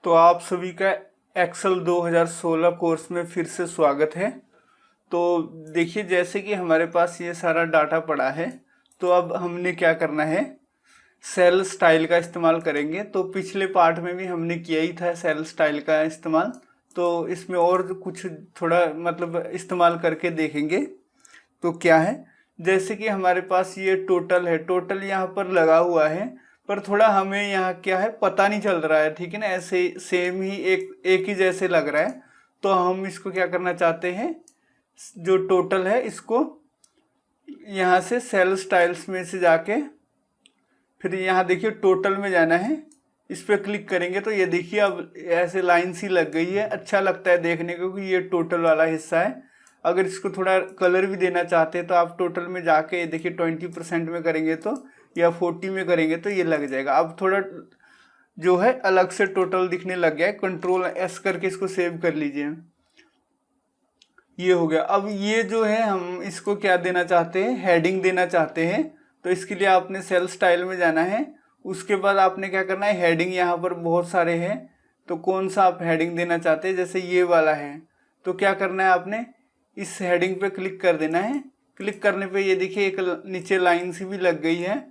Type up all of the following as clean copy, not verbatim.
तो आप सभी का एक्सेल 2016 कोर्स में फिर से स्वागत है। तो देखिए, जैसे कि हमारे पास ये सारा डाटा पड़ा है, तो अब हमने क्या करना है, सेल स्टाइल का इस्तेमाल करेंगे। तो पिछले पार्ट में भी हमने किया ही था सेल स्टाइल का इस्तेमाल, तो इसमें और कुछ थोड़ा मतलब इस्तेमाल करके देखेंगे। तो क्या है, जैसे कि हमारे पास ये टोटल है, टोटल यहाँ पर लगा हुआ है, पर थोड़ा हमें यहाँ क्या है पता नहीं चल रहा है, ठीक है ना। ऐसे सेम ही एक ही जैसे लग रहा है। तो हम इसको क्या करना चाहते हैं, जो टोटल है इसको यहाँ से सेल स्टाइल्स में से जाके फिर यहाँ देखिए टोटल में जाना है। इस पर क्लिक करेंगे तो ये देखिए अब ऐसे लाइन सी लग गई है। अच्छा लगता है देखने को कि ये टोटल वाला हिस्सा है। अगर इसको थोड़ा कलर भी देना चाहते हैं तो आप टोटल में जाके देखिए 20% में करेंगे तो, या 40 में करेंगे तो ये लग जाएगा। अब थोड़ा जो है अलग से टोटल दिखने लग गया है। Ctrl+S करके इसको सेव कर लीजिए। ये हो गया। अब ये जो है हम इसको क्या देना चाहते हैं, हेडिंग देना चाहते हैं। तो इसके लिए आपने सेल स्टाइल में जाना है। उसके बाद आपने क्या करना है, हेडिंग यहाँ पर बहुत सारे हैं, तो कौन सा आप हेडिंग देना चाहते हैं। जैसे ये वाला है तो क्या करना है, आपने इस हेडिंग पे क्लिक कर देना है। क्लिक करने पे ये देखिए एक नीचे लाइन सी भी लग गई है।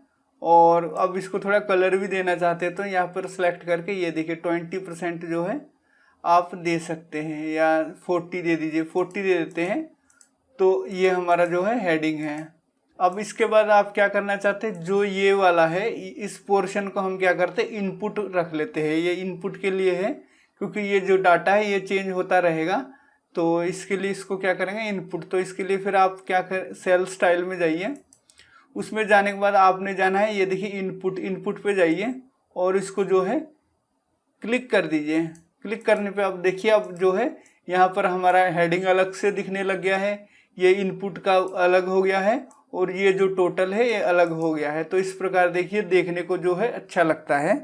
और अब इसको थोड़ा कलर भी देना चाहते हैं तो यहाँ पर सेलेक्ट करके ये देखिए 20% जो है आप दे सकते हैं, या 40 दे दीजिए, 40 दे देते हैं। तो ये हमारा जो है हेडिंग है। अब इसके बाद आप क्या करना चाहते हैं, जो ये वाला है इस पोर्शन को हम क्या करते हैं, इनपुट रख लेते हैं। ये इनपुट के लिए है क्योंकि ये जो डाटा है ये चेंज होता रहेगा। तो इसके लिए इसको क्या करेंगे, इनपुट। तो इसके लिए फिर आप क्या कर, सेल स्टाइल में जाइए। उसमें जाने के बाद आपने जाना है, ये देखिए इनपुट, इनपुट पे जाइए और इसको जो है क्लिक कर दीजिए। क्लिक करने पे अब देखिए अब जो है यहाँ पर हमारा हेडिंग अलग से दिखने लग गया है, ये इनपुट का अलग हो गया है, और ये जो टोटल है ये अलग हो गया है। तो इस प्रकार देखिए देखने को जो है अच्छा लगता है।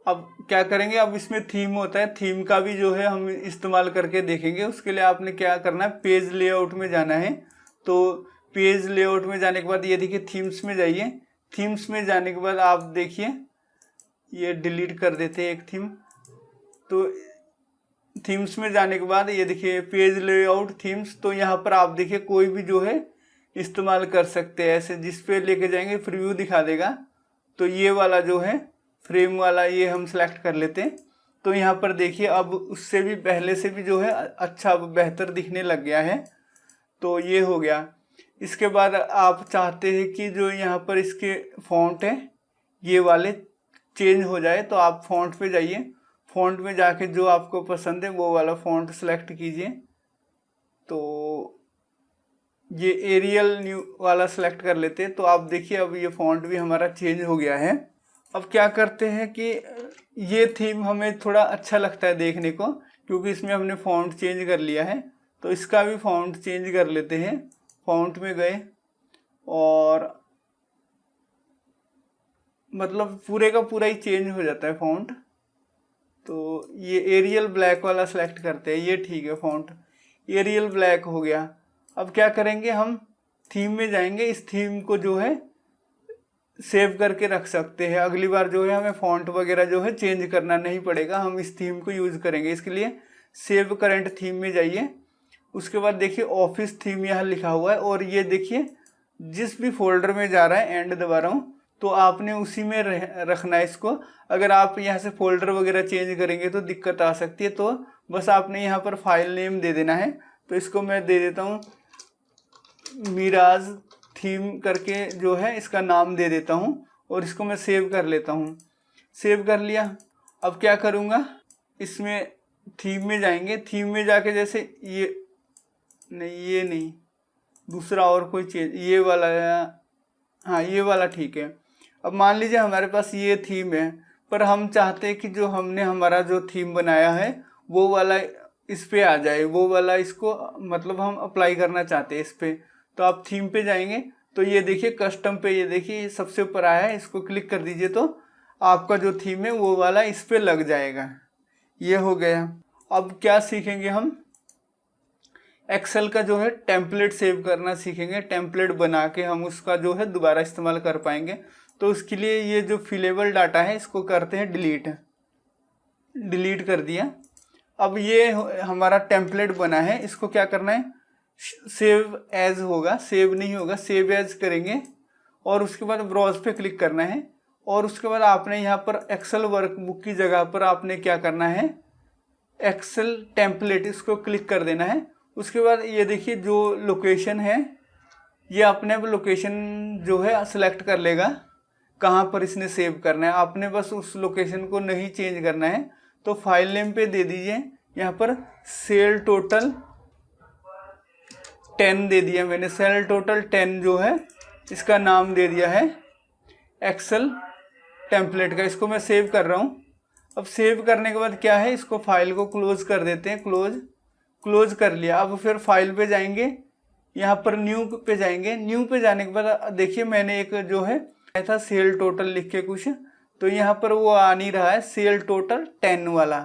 अब क्या करेंगे, अब इसमें थीम होता है, थीम का भी जो है हम इस्तेमाल करके देखेंगे। उसके लिए आपने क्या करना है, पेज लेआउट में जाना है। तो पेज लेआउट में जाने के बाद ये देखिए थीम्स में जाइए। थीम्स में जाने के बाद आप देखिए ये डिलीट कर देते हैं एक थीम। तो थीम्स में जाने के बाद ये देखिए पेज लेआउट थीम्स, तो यहाँ पर आप देखिए कोई भी जो है इस्तेमाल कर सकते हैं। ऐसे जिस पे लेके जाएंगे प्रीव्यू दिखा देगा। तो ये वाला जो है फ्रेम वाला ये हम सेलेक्ट कर लेते हैं। तो यहाँ पर देखिए अब उससे भी पहले से भी जो है अच्छा बेहतर दिखने लग गया है। तो ये हो गया। इसके बाद आप चाहते हैं कि जो यहाँ पर इसके फॉन्ट है ये वाले चेंज हो जाए, तो आप फॉन्ट पे जाइए। फॉन्ट में जाके जो आपको पसंद है वो वाला फॉन्ट सेलेक्ट कीजिए। तो ये एरियल न्यू वाला सेलेक्ट कर लेते हैं। तो आप देखिए अब ये फॉन्ट भी हमारा चेंज हो गया है। अब क्या करते हैं कि ये थीम हमें थोड़ा अच्छा लगता है देखने को, क्योंकि इसमें हमने फॉन्ट चेंज कर लिया है। तो इसका भी फॉन्ट चेंज कर लेते हैं। फॉन्ट में गए और मतलब पूरे का पूरा ही चेंज हो जाता है फॉन्ट। तो ये एरियल ब्लैक वाला सेलेक्ट करते हैं, ये ठीक है, फॉन्ट एरियल ब्लैक हो गया। अब क्या करेंगे, हम थीम में जाएंगे। इस थीम को जो है सेव करके रख सकते हैं। अगली बार जो है हमें फॉन्ट वगैरह जो है चेंज करना नहीं पड़ेगा, हम इस थीम को यूज़ करेंगे। इसके लिए सेव करंट थीम में जाइए। उसके बाद देखिए ऑफिस थीम यहाँ लिखा हुआ है, और ये देखिए जिस भी फोल्डर में जा रहा है, एंड दबा रहा हूँ, तो आपने उसी में रखना है इसको। अगर आप यहाँ से फोल्डर वगैरह चेंज करेंगे तो दिक्कत आ सकती है। तो बस आपने यहाँ पर फाइल नेम दे देना है। तो इसको मैं दे देता हूँ मिराज थीम करके जो है इसका नाम दे देता हूँ, और इसको मैं सेव कर लेता हूँ। सेव कर लिया। अब क्या करूँगा, इसमें थीम में जाएंगे। थीम में जाके जैसे ये नहीं, ये नहीं, दूसरा और कोई चेंज, ये वाला, हाँ ये वाला ठीक है। अब मान लीजिए हमारे पास ये थीम है, पर हम चाहते हैं कि जो हमने हमारा जो थीम बनाया है वो वाला इस पे आ जाए, वो वाला इसको मतलब हम अप्लाई करना चाहते हैं इस पे। तो आप थीम पे जाएंगे तो ये देखिए कस्टम पे, ये देखिए सबसे ऊपर आया है, इसको क्लिक कर दीजिए तो आपका जो थीम है वो वाला इस पे लग जाएगा। ये हो गया। अब क्या सीखेंगे, हम एक्सेल का जो है टेम्पलेट सेव करना सीखेंगे। टेम्पलेट बना के हम उसका जो है दोबारा इस्तेमाल कर पाएंगे। तो उसके लिए ये जो फिलेबल डाटा है इसको करते हैं डिलीट। डिलीट कर दिया। अब ये हमारा टेम्पलेट बना है, इसको क्या करना है, सेव एज होगा, सेव नहीं होगा, सेव एज करेंगे और उसके बाद ब्राउज पे क्लिक करना है। और उसके बाद आपने यहाँ पर एक्सेल वर्कबुक की जगह पर आपने क्या करना है, एक्सेल टेम्पलेट, इसको क्लिक कर देना है। उसके बाद ये देखिए जो लोकेशन है, ये अपने आप लोकेशन जो है सिलेक्ट कर लेगा कहाँ पर इसने सेव करना है। आपने बस उस लोकेशन को नहीं चेंज करना है, तो फाइल नेम पे दे दीजिए, यहाँ पर सेल टोटल 10 दे दिया मैंने। सेल टोटल 10 जो है इसका नाम दे दिया है एक्सेल टेम्पलेट का। इसको मैं सेव कर रहा हूँ। अब सेव करने के बाद क्या है, इसको फाइल को क्लोज कर देते हैं। क्लोज कर लिया। अब फिर फाइल पे जाएंगे, यहाँ पर न्यू पे जाएंगे। न्यू पे जाने के बाद देखिए मैंने एक जो है आया था सेल टोटल लिख के कुछ, तो यहाँ पर वो आ नहीं रहा है सेल टोटल 10 वाला,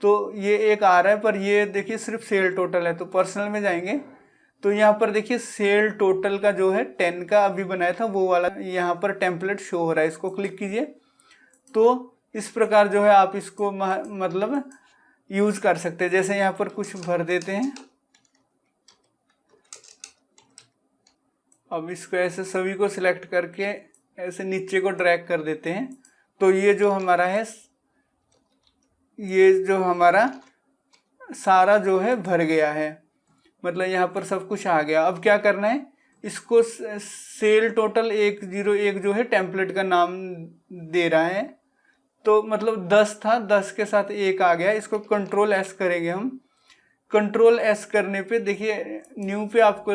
तो ये एक आ रहा है, पर ये देखिए सिर्फ सेल टोटल है। तो पर्सनल में जाएंगे तो यहाँ पर देखिए सेल टोटल का जो है 10 का अभी बनाया था वो वाला यहाँ पर टेम्पलेट शो हो रहा है। इसको क्लिक कीजिए। तो इस प्रकार जो है आप इसको मतलब यूज कर सकते हैं। जैसे यहाँ पर कुछ भर देते हैं। अब इसको ऐसे सभी को सिलेक्ट करके ऐसे नीचे को ड्रैग कर देते हैं। तो ये जो हमारा है, ये जो हमारा सारा जो है भर गया है, मतलब यहाँ पर सब कुछ आ गया। अब क्या करना है, इसको सेल टोटल 101 जो है टेम्पलेट का नाम दे रहा है, तो मतलब 10 था, 10 के साथ 1 आ गया। इसको कंट्रोल एस करेंगे हम। कंट्रोल एस करने पे देखिए न्यू पे आपको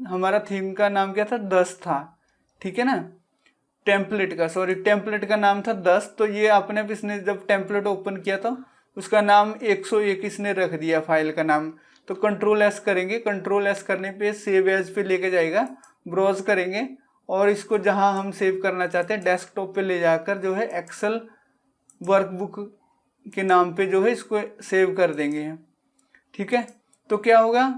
हमारा थीम का नाम क्या था, 10 था, ठीक है ना। टेम्पलेट का नाम था 10। तो ये अपने आप इसने जब टेम्पलेट ओपन किया था उसका नाम 101 इसने रख दिया फाइल का नाम। तो कंट्रोल एस करेंगे। कंट्रोल एस करने पे सेव एज पे लेके जाएगा। ब्राउज करेंगे और इसको जहां हम सेव करना चाहते हैं डेस्कटॉप पे ले जाकर जो है एक्सेल वर्कबुक के नाम पे जो है इसको सेव कर देंगे, ठीक है। तो क्या होगा,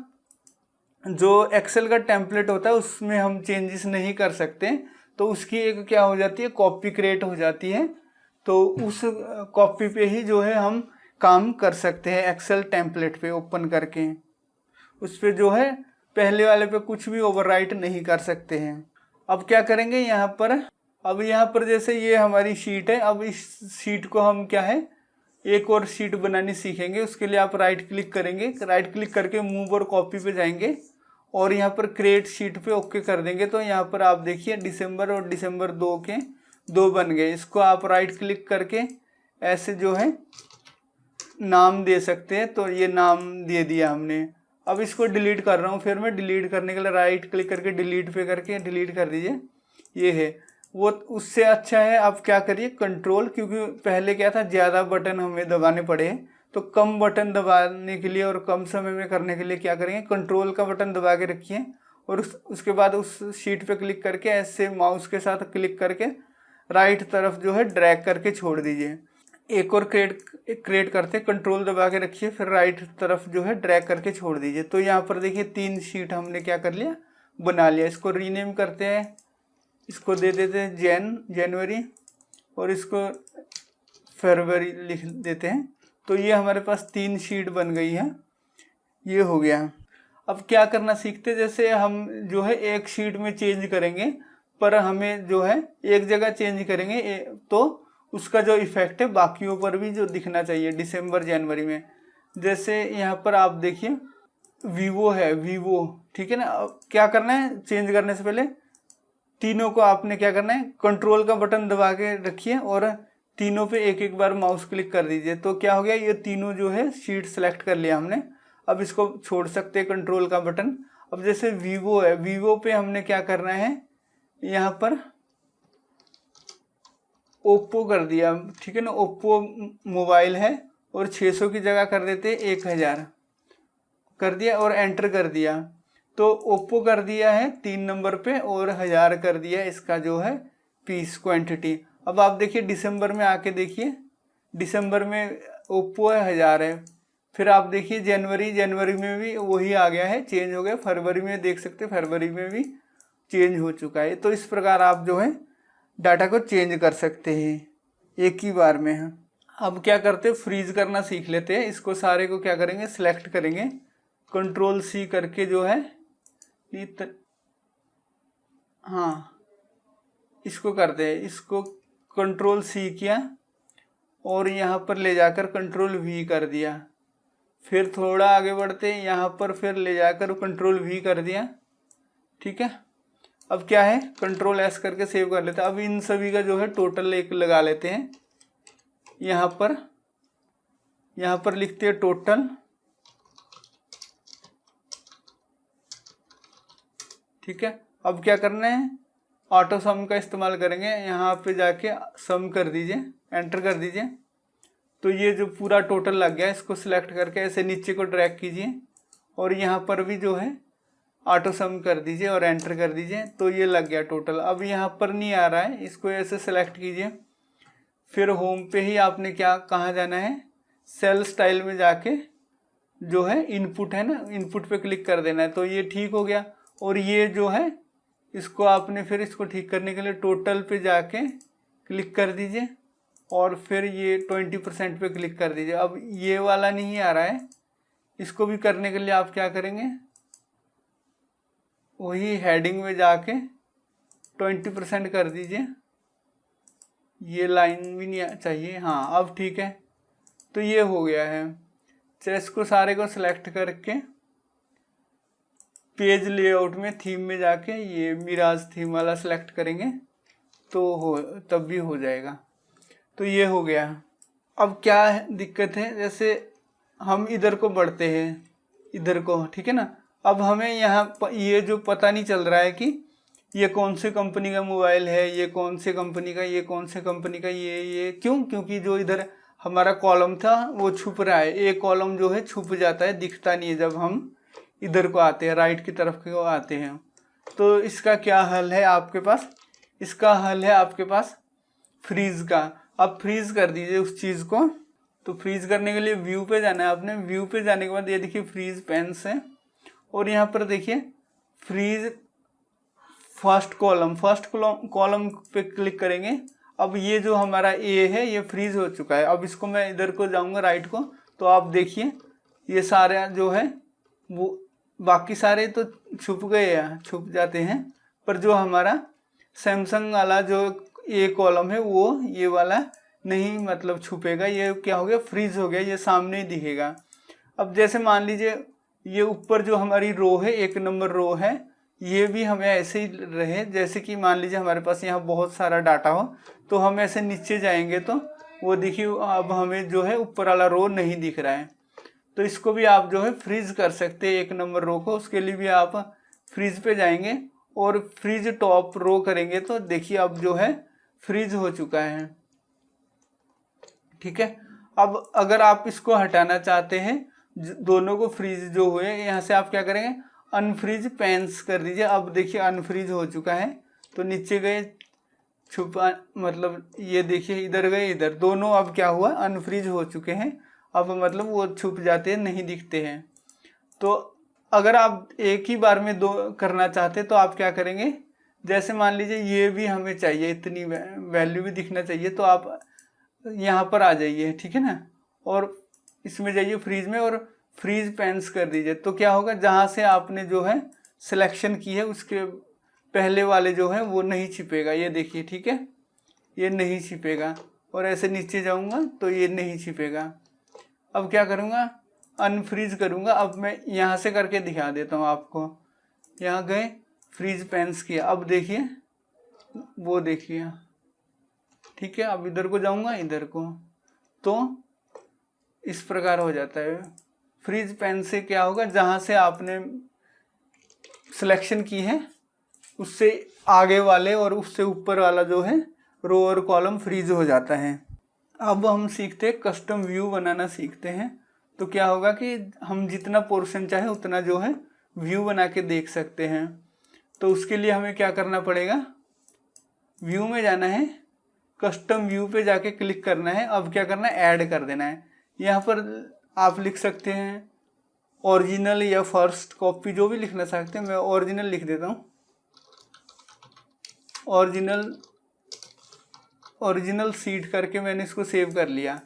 जो एक्सेल का टेम्पलेट होता है उसमें हम चेंजेस नहीं कर सकते, तो उसकी एक क्या हो जाती है, कॉपी क्रिएट हो जाती है। तो उस कॉपी पे ही जो है हम काम कर सकते हैं एक्सेल टेम्पलेट पे ओपन करके। उस पे जो है पहले वाले पे कुछ भी ओवरराइट नहीं कर सकते हैं। अब क्या करेंगे यहाँ पर, अब यहाँ पर जैसे ये हमारी शीट है, अब इस शीट को हम क्या है एक और शीट बनानी सीखेंगे। उसके लिए आप राइट क्लिक करेंगे। राइट क्लिक करके मूव और कॉपी पे जाएंगे और यहाँ पर क्रिएट शीट पे ओके कर देंगे। तो यहाँ पर आप देखिए दिसंबर और दिसंबर 2 के 2 बन गए। इसको आप राइट क्लिक करके ऐसे जो है नाम दे सकते हैं। तो ये नाम दे दिया हमने। अब इसको डिलीट कर रहा हूँ। फिर मैं डिलीट करने के लिए राइट क्लिक करके डिलीट पे करके डिलीट कर दीजिए। ये है वो, उससे अच्छा है आप क्या करिए कंट्रोल, क्योंकि पहले क्या था ज़्यादा बटन हमें दबाने पड़े, तो कम बटन दबाने के लिए और कम समय में करने के लिए क्या करेंगे, कंट्रोल का बटन दबा के रखिए और उसके बाद उस शीट पे क्लिक करके ऐसे माउस के साथ क्लिक करके राइट तरफ जो है ड्रैग करके छोड़ दीजिए। एक और क्रिएट करते कंट्रोल दबा के रखिए, फिर राइट तरफ जो है ड्रैग करके छोड़ दीजिए। तो यहाँ पर देखिए 3 शीट हमने क्या कर लिया, बना लिया। इसको रीनेम करते हैं, इसको दे देते हैं जनवरी और इसको फरवरी लिख देते हैं। तो ये हमारे पास 3 शीट बन गई है। ये हो गया। अब क्या करना सीखते, जैसे हम जो है एक शीट में चेंज करेंगे, पर हमें जो है एक जगह चेंज करेंगे तो उसका जो इफेक्ट है बाकियों पर भी जो दिखना चाहिए दिसंबर जनवरी में। जैसे यहाँ पर आप देखिए वीवो है, वीवो, ठीक है ना। अब क्या करना है, चेंज करने से पहले तीनों को आपने क्या करना है, कंट्रोल का बटन दबा के रखिए और तीनों पे एक एक बार माउस क्लिक कर दीजिए। तो क्या हो गया, ये तीनों जो है शीट सेलेक्ट कर लिया हमने। अब इसको छोड़ सकते हैं कंट्रोल का बटन। अब जैसे वीवो है, वीवो पे हमने क्या करना है, यहाँ पर ओप्पो कर दिया, ठीक है ना। ओप्पो मोबाइल है और 600 की जगह कर देते 1000 कर दिया और एंटर कर दिया। तो ओप्पो कर दिया है 3 नंबर पे और 1000 कर दिया इसका जो है पीस क्वांटिटी। अब आप देखिए दिसंबर में आके देखिए, दिसंबर में ओप्पो है 1000 है। फिर आप देखिए जनवरी में भी वही आ गया है, चेंज हो गया। फरवरी में देख सकते हैं, फरवरी में भी चेंज हो चुका है। तो इस प्रकार आप जो है डाटा को चेंज कर सकते हैं एक ही बार में। अब क्या करते, फ्रीज करना सीख लेते हैं। इसको सारे को क्या करेंगे, सिलेक्ट करेंगे, कंट्रोल सी करके जो है हाँ इसको करते हैं, इसको कंट्रोल सी किया और यहाँ पर ले जाकर कंट्रोल वी कर दिया। फिर थोड़ा आगे बढ़ते हैं, यहाँ पर फिर ले जाकर कंट्रोल वी कर दिया। ठीक है, अब क्या है, कंट्रोल एस करके सेव कर लेते हैं। अब इन सभी का जो है टोटल एक लगा लेते हैं। यहाँ पर लिखते हैं टोटल। ठीक है, अब क्या करना है, ऑटो सम का इस्तेमाल करेंगे। यहाँ पे जाके सम कर दीजिए, एंटर कर दीजिए। तो ये जो पूरा टोटल लग गया, इसको सिलेक्ट करके ऐसे नीचे को ड्रैग कीजिए और यहाँ पर भी जो है ऑटो सम कर दीजिए और एंटर कर दीजिए। तो ये लग गया टोटल। अब यहाँ पर नहीं आ रहा है, इसको ऐसे सिलेक्ट कीजिए। फिर होम पे ही आपने कहाँ जाना है, सेल स्टाइल में जाके जो है इनपुट है ना, इनपुट पे क्लिक कर देना है। तो ये ठीक हो गया। और ये जो है इसको आपने फिर इसको ठीक करने के लिए टोटल पे जाके क्लिक कर दीजिए और फिर ये 20% पे क्लिक कर दीजिए। अब ये वाला नहीं आ रहा है, इसको भी करने के लिए आप क्या करेंगे, वही हेडिंग में जाके 20% कर दीजिए। ये लाइन भी नहीं चाहिए, हाँ अब ठीक है। तो ये हो गया है। चलिए इसको सारे को सिलेक्ट करके पेज लेआउट में थीम में जाके ये मिराज थीम वाला सिलेक्ट करेंगे तो तब भी हो जाएगा। तो ये हो गया। अब क्या दिक्कत है, जैसे हम इधर को बढ़ते हैं, इधर को, ठीक है ना। अब हमें यहाँ ये जो पता नहीं चल रहा है कि ये कौन से कंपनी का मोबाइल है, ये कौन से कंपनी का, ये कौन से कंपनी का, ये क्यों, क्योंकि जो इधर हमारा कॉलम था वो छुप रहा है। एक कॉलम जो है छुप जाता है, दिखता नहीं है जब हम इधर को आते हैं, राइट की तरफ को आते हैं। तो इसका क्या हल है आपके पास, इसका हल है आपके पास फ्रीज का। आप फ्रीज कर दीजिए उस चीज़ को। तो फ्रीज करने के लिए व्यू पे जाना है आपने। व्यू पे जाने के बाद ये देखिए फ्रीज पेन्स है और यहाँ पर देखिए फ्रीज फर्स्ट कॉलम पे क्लिक करेंगे। अब ये जो हमारा ए है ये फ्रीज हो चुका है। अब इसको मैं इधर को जाऊंगा राइट को, तो आप देखिए ये सारे जो है वो बाकी सारे तो छुप गए हैं, छुप जाते हैं, पर जो हमारा सैमसंग वाला जो ए कॉलम है वो ये वाला नहीं मतलब छुपेगा। ये क्या हो गया, फ्रीज हो गया, ये सामने ही दिखेगा। अब जैसे मान लीजिए ये ऊपर जो हमारी रो है, 1 नंबर रो है, ये भी हमें ऐसे ही रहे। जैसे कि मान लीजिए हमारे पास यहाँ बहुत सारा डाटा हो, तो हम ऐसे नीचे जाएंगे तो वो देखिए अब हमें जो है ऊपर वाला रो नहीं दिख रहा है। तो इसको भी आप जो है फ्रीज कर सकते हैं 1 नंबर रो को। उसके लिए भी आप फ्रीज पे जाएंगे और फ्रीज टॉप रो करेंगे तो देखिए अब जो है फ्रीज हो चुका है। ठीक है, अब अगर आप इसको हटाना चाहते हैं, दोनों को फ्रीज जो हुए, यहाँ से आप क्या करेंगे, अनफ्रीज पेन्स कर दीजिए। अब देखिए अनफ्रीज हो चुका है। तो नीचे गए, छुपा मतलब ये देखिए इधर गए, इधर, दोनों अब क्या हुआ, अनफ्रीज हो चुके हैं। अब मतलब वो छुप जाते हैं, नहीं दिखते हैं। तो अगर आप एक ही बार में 2 करना चाहते तो आप क्या करेंगे, जैसे मान लीजिए ये भी हमें चाहिए, इतनी वैल्यू भी दिखना चाहिए, तो आप यहाँ पर आ जाइए, ठीक है ना, और इसमें जाइए फ्रीज में और फ्रीज पेन्स कर दीजिए। तो क्या होगा, जहाँ से आपने जो है सिलेक्शन की है उसके पहले वाले जो है वो नहीं छिपेगा। ये देखिए, ठीक है, ये नहीं छिपेगा। और ऐसे नीचे जाऊँगा तो ये नहीं छिपेगा। अब क्या करूँगा, अनफ्रीज करूँगा। अब मैं यहाँ से करके दिखा देता हूँ आपको। यहाँ गए, फ्रीज पेन्स किया, अब देखिए वो देखिए, ठीक है। अब इधर को जाऊँगा, इधर को, तो इस प्रकार हो जाता है। फ्रीज पेन से क्या होगा, जहाँ से आपने सिलेक्शन की है उससे आगे वाले और उससे ऊपर वाला जो है रो और कॉलम फ्रीज हो जाता है। अब हम सीखते हैं, कस्टम व्यू बनाना सीखते हैं। तो क्या होगा कि हम जितना पोर्शन चाहे उतना जो है व्यू बना के देख सकते हैं। तो उसके लिए हमें क्या करना पड़ेगा, व्यू में जाना है, कस्टम व्यू पे जाके क्लिक करना है। अब क्या करना है, ऐड कर देना है। यहाँ पर आप लिख सकते हैं ओरिजिनल या फर्स्ट कॉपी, जो भी लिखना चाहते हैं। मैं ओरिजिनल लिख देता हूँ, ओरिजिनल सीट करके मैंने इसको सेव कर लिया।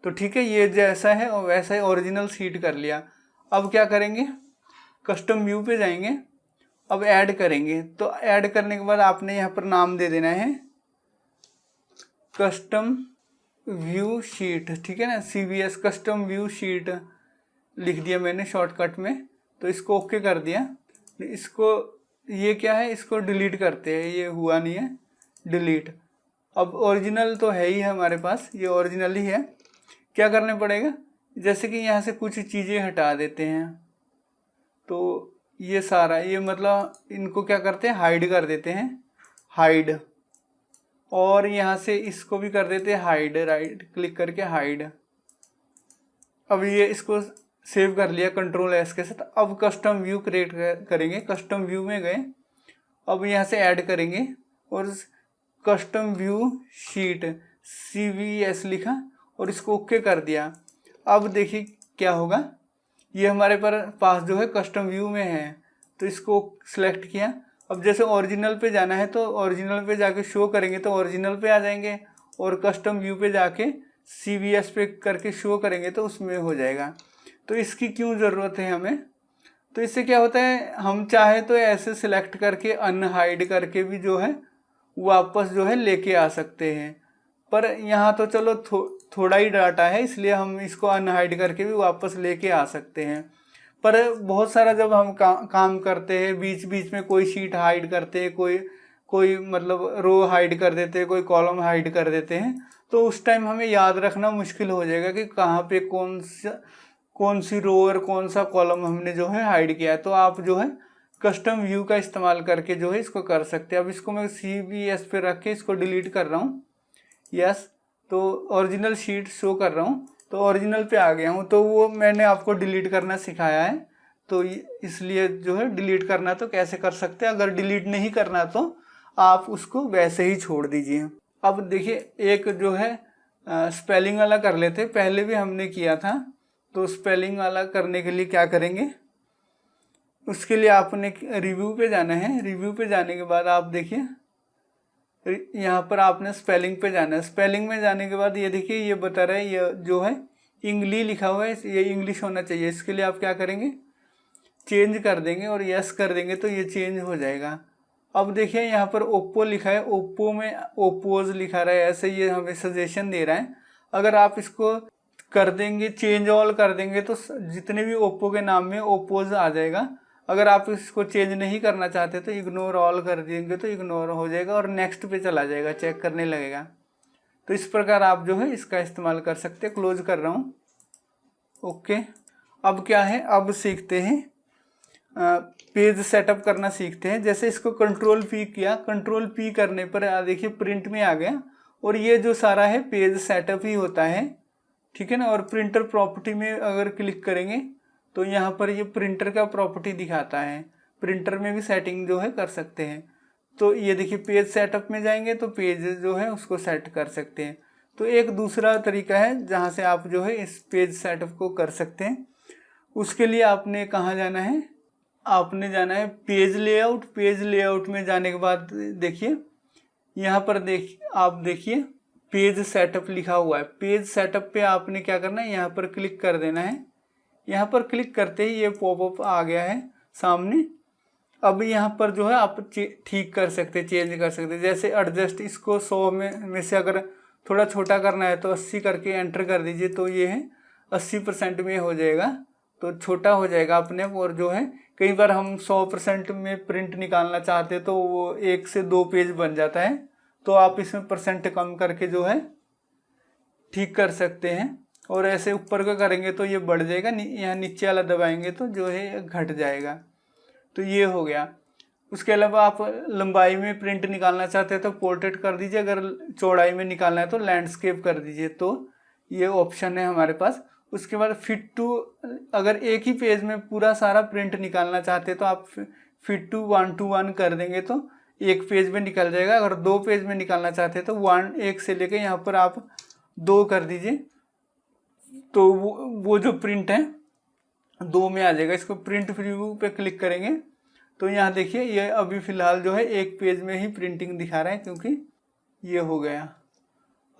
तो ठीक है, ये जैसा है और वैसा ही ओरिजिनल शीट कर लिया। अब क्या करेंगे, कस्टम व्यू पे जाएंगे, अब ऐड करेंगे। तो ऐड करने के बाद आपने यहाँ पर नाम दे देना है कस्टम व्यू शीट, ठीक है ना, CVS कस्टम व्यू शीट लिख दिया मैंने शॉर्टकट में। तो इसको ओके कर दिया। इसको, ये क्या है, इसको डिलीट करते हैं, ये हुआ नहीं है, डिलीट। अब ओरिजिनल तो है ही हमारे पास, ये ओरिजिनल ही है। क्या करने पड़ेगा, जैसे कि यहाँ से कुछ चीज़ें हटा देते हैं। तो ये सारा, ये मतलब इनको क्या करते हैं, हाइड कर देते हैं, हाइड। और यहाँ से इसको भी कर देते हैं हाइड, राइट क्लिक करके हाइड। अब ये इसको सेव कर लिया Ctrl+S के साथ। अब कस्टम व्यू क्रिएट करेंगे, कस्टम व्यू में गए, अब यहाँ से ऐड करेंगे और कस्टम व्यू शीट CVS लिखा और इसको ओके कर दिया। अब देखिए क्या होगा, ये हमारे पास जो है कस्टम व्यू में है। तो इसको सिलेक्ट किया। अब जैसे ओरिजिनल पे जाना है तो ओरिजिनल पे जाके शो करेंगे तो ओरिजिनल पे आ जाएंगे, और कस्टम व्यू पे जाके CVS पे करके शो करेंगे तो उसमें हो जाएगा। तो इसकी क्यों ज़रूरत है हमें, तो इससे क्या होता है, हम चाहे तो ऐसे सिलेक्ट करके अनहाइड करके भी जो है वापस जो है लेके आ सकते हैं। पर यहाँ तो चलो थोड़ा ही डाटा है, इसलिए हम इसको अनहाइड करके भी वापस लेके आ सकते हैं। पर बहुत सारा जब हम काम करते हैं, बीच बीच में कोई शीट हाइड करते हैं, कोई मतलब रो हाइड कर देते हैं, कोई कॉलम हाइड कर देते हैं, तो उस टाइम हमें याद रखना मुश्किल हो जाएगा कि कहाँ पे कौन सी रो और कौन सा कॉलम हमने जो है हाइड किया है। तो आप जो है कस्टम व्यू का इस्तेमाल करके जो है इसको कर सकते हैं। अब इसको मैं CVS पे रख के इसको डिलीट कर रहा हूँ, यस। तो ओरिजिनल शीट शो कर रहा हूँ, तो ओरिजिनल पे आ गया हूँ। तो वो मैंने आपको डिलीट करना सिखाया है, तो इसलिए जो है डिलीट करना तो कैसे कर सकते हैं। अगर डिलीट नहीं करना तो आप उसको वैसे ही छोड़ दीजिए। अब देखिए एक जो है स्पेलिंग वाला कर लेते, पहले भी हमने किया था। तो स्पेलिंग वाला करने के लिए क्या करेंगे, उसके लिए आपने रिव्यू पे जाना है। रिव्यू पे जाने के बाद आप देखिए यहाँ पर आपने स्पेलिंग पे जाना है। स्पेलिंग में जाने के बाद ये देखिए ये बता रहा है, ये जो है इंग्लिश लिखा हुआ है, ये इंग्लिश होना चाहिए। इसके लिए आप क्या करेंगे, चेंज कर देंगे और यस कर देंगे तो ये चेंज हो जाएगा। अब देखिए यहाँ पर ओप्पो लिखा है, ओप्पो में ओप्पोज लिखा रहा है, ऐसे ये हमें सजेशन दे रहा है। अगर आप इसको कर देंगे, चेंज ऑल कर देंगे, तो जितने भी ओप्पो के नाम में ओप्पोज आ जाएगा। अगर आप इसको चेंज नहीं करना चाहते तो इग्नोर ऑल कर देंगे तो इग्नोर हो जाएगा और नेक्स्ट पे चला जाएगा, चेक करने लगेगा। तो इस प्रकार आप जो है इसका इस्तेमाल कर सकते हैं। क्लोज कर रहा हूँ, ओके। अब क्या है, अब सीखते हैं पेज सेटअप करना सीखते हैं। जैसे इसको Ctrl+P किया, Ctrl+P करने पर देखिए प्रिंट में आ गया, और ये जो सारा है पेज सेटअप ही होता है, ठीक है ना। और प्रिंटर प्रॉपर्टी में अगर क्लिक करेंगे तो यहाँ पर ये प्रिंटर का प्रॉपर्टी दिखाता है। प्रिंटर में भी सेटिंग जो है कर सकते हैं। तो ये देखिए पेज सेटअप में जाएंगे तो पेज जो है उसको सेट कर सकते हैं। तो एक दूसरा तरीका है जहाँ से आप जो है इस पेज सेटअप को कर सकते हैं। उसके लिए आपने कहाँ जाना है, आपने जाना है पेज लेआउट। पेज लेआउट में जाने के बाद देखिए यहाँ पर आप देखिए पेज सेटअप लिखा हुआ है। पेज सेटअप पे आपने क्या करना है, यहाँ पर क्लिक कर देना है। यहाँ पर क्लिक करते ही ये पॉपअप आ गया है सामने। अब यहाँ पर जो है आप ठीक कर सकते, चेंज कर सकते। जैसे एडजस्ट, इसको 100 में से अगर थोड़ा छोटा करना है तो 80 करके एंटर कर दीजिए, तो ये है 80% में हो जाएगा, तो छोटा हो जाएगा अपने। और जो है कई बार हम 100% में प्रिंट निकालना चाहते हैं तो वो 1 से 2 पेज बन जाता है, तो आप इसमें परसेंट कम करके जो है ठीक कर सकते हैं। और ऐसे ऊपर का करेंगे तो ये बढ़ जाएगा, यहाँ नीचे वाला दबाएंगे तो जो है घट जाएगा। तो ये हो गया। उसके अलावा आप लंबाई में प्रिंट निकालना चाहते हैं तो पोर्ट्रेट कर दीजिए, अगर चौड़ाई में निकालना है तो लैंडस्केप कर दीजिए। तो ये ऑप्शन है हमारे पास। उसके बाद फिट टू, अगर एक ही पेज में पूरा सारा प्रिंट निकालना चाहते हैं तो आप फिट टू 1:1 कर देंगे तो एक पेज में निकल जाएगा। अगर 2 पेज में निकालना चाहते हैं तो 1 से लेके यहाँ पर आप 2 कर दीजिए, तो वो जो प्रिंट है 2 में आ जाएगा। इसको प्रिंट प्रीव्यू पे क्लिक करेंगे तो यहाँ देखिए ये अभी फ़िलहाल जो है 1 पेज में ही प्रिंटिंग दिखा रहा है, क्योंकि ये हो गया।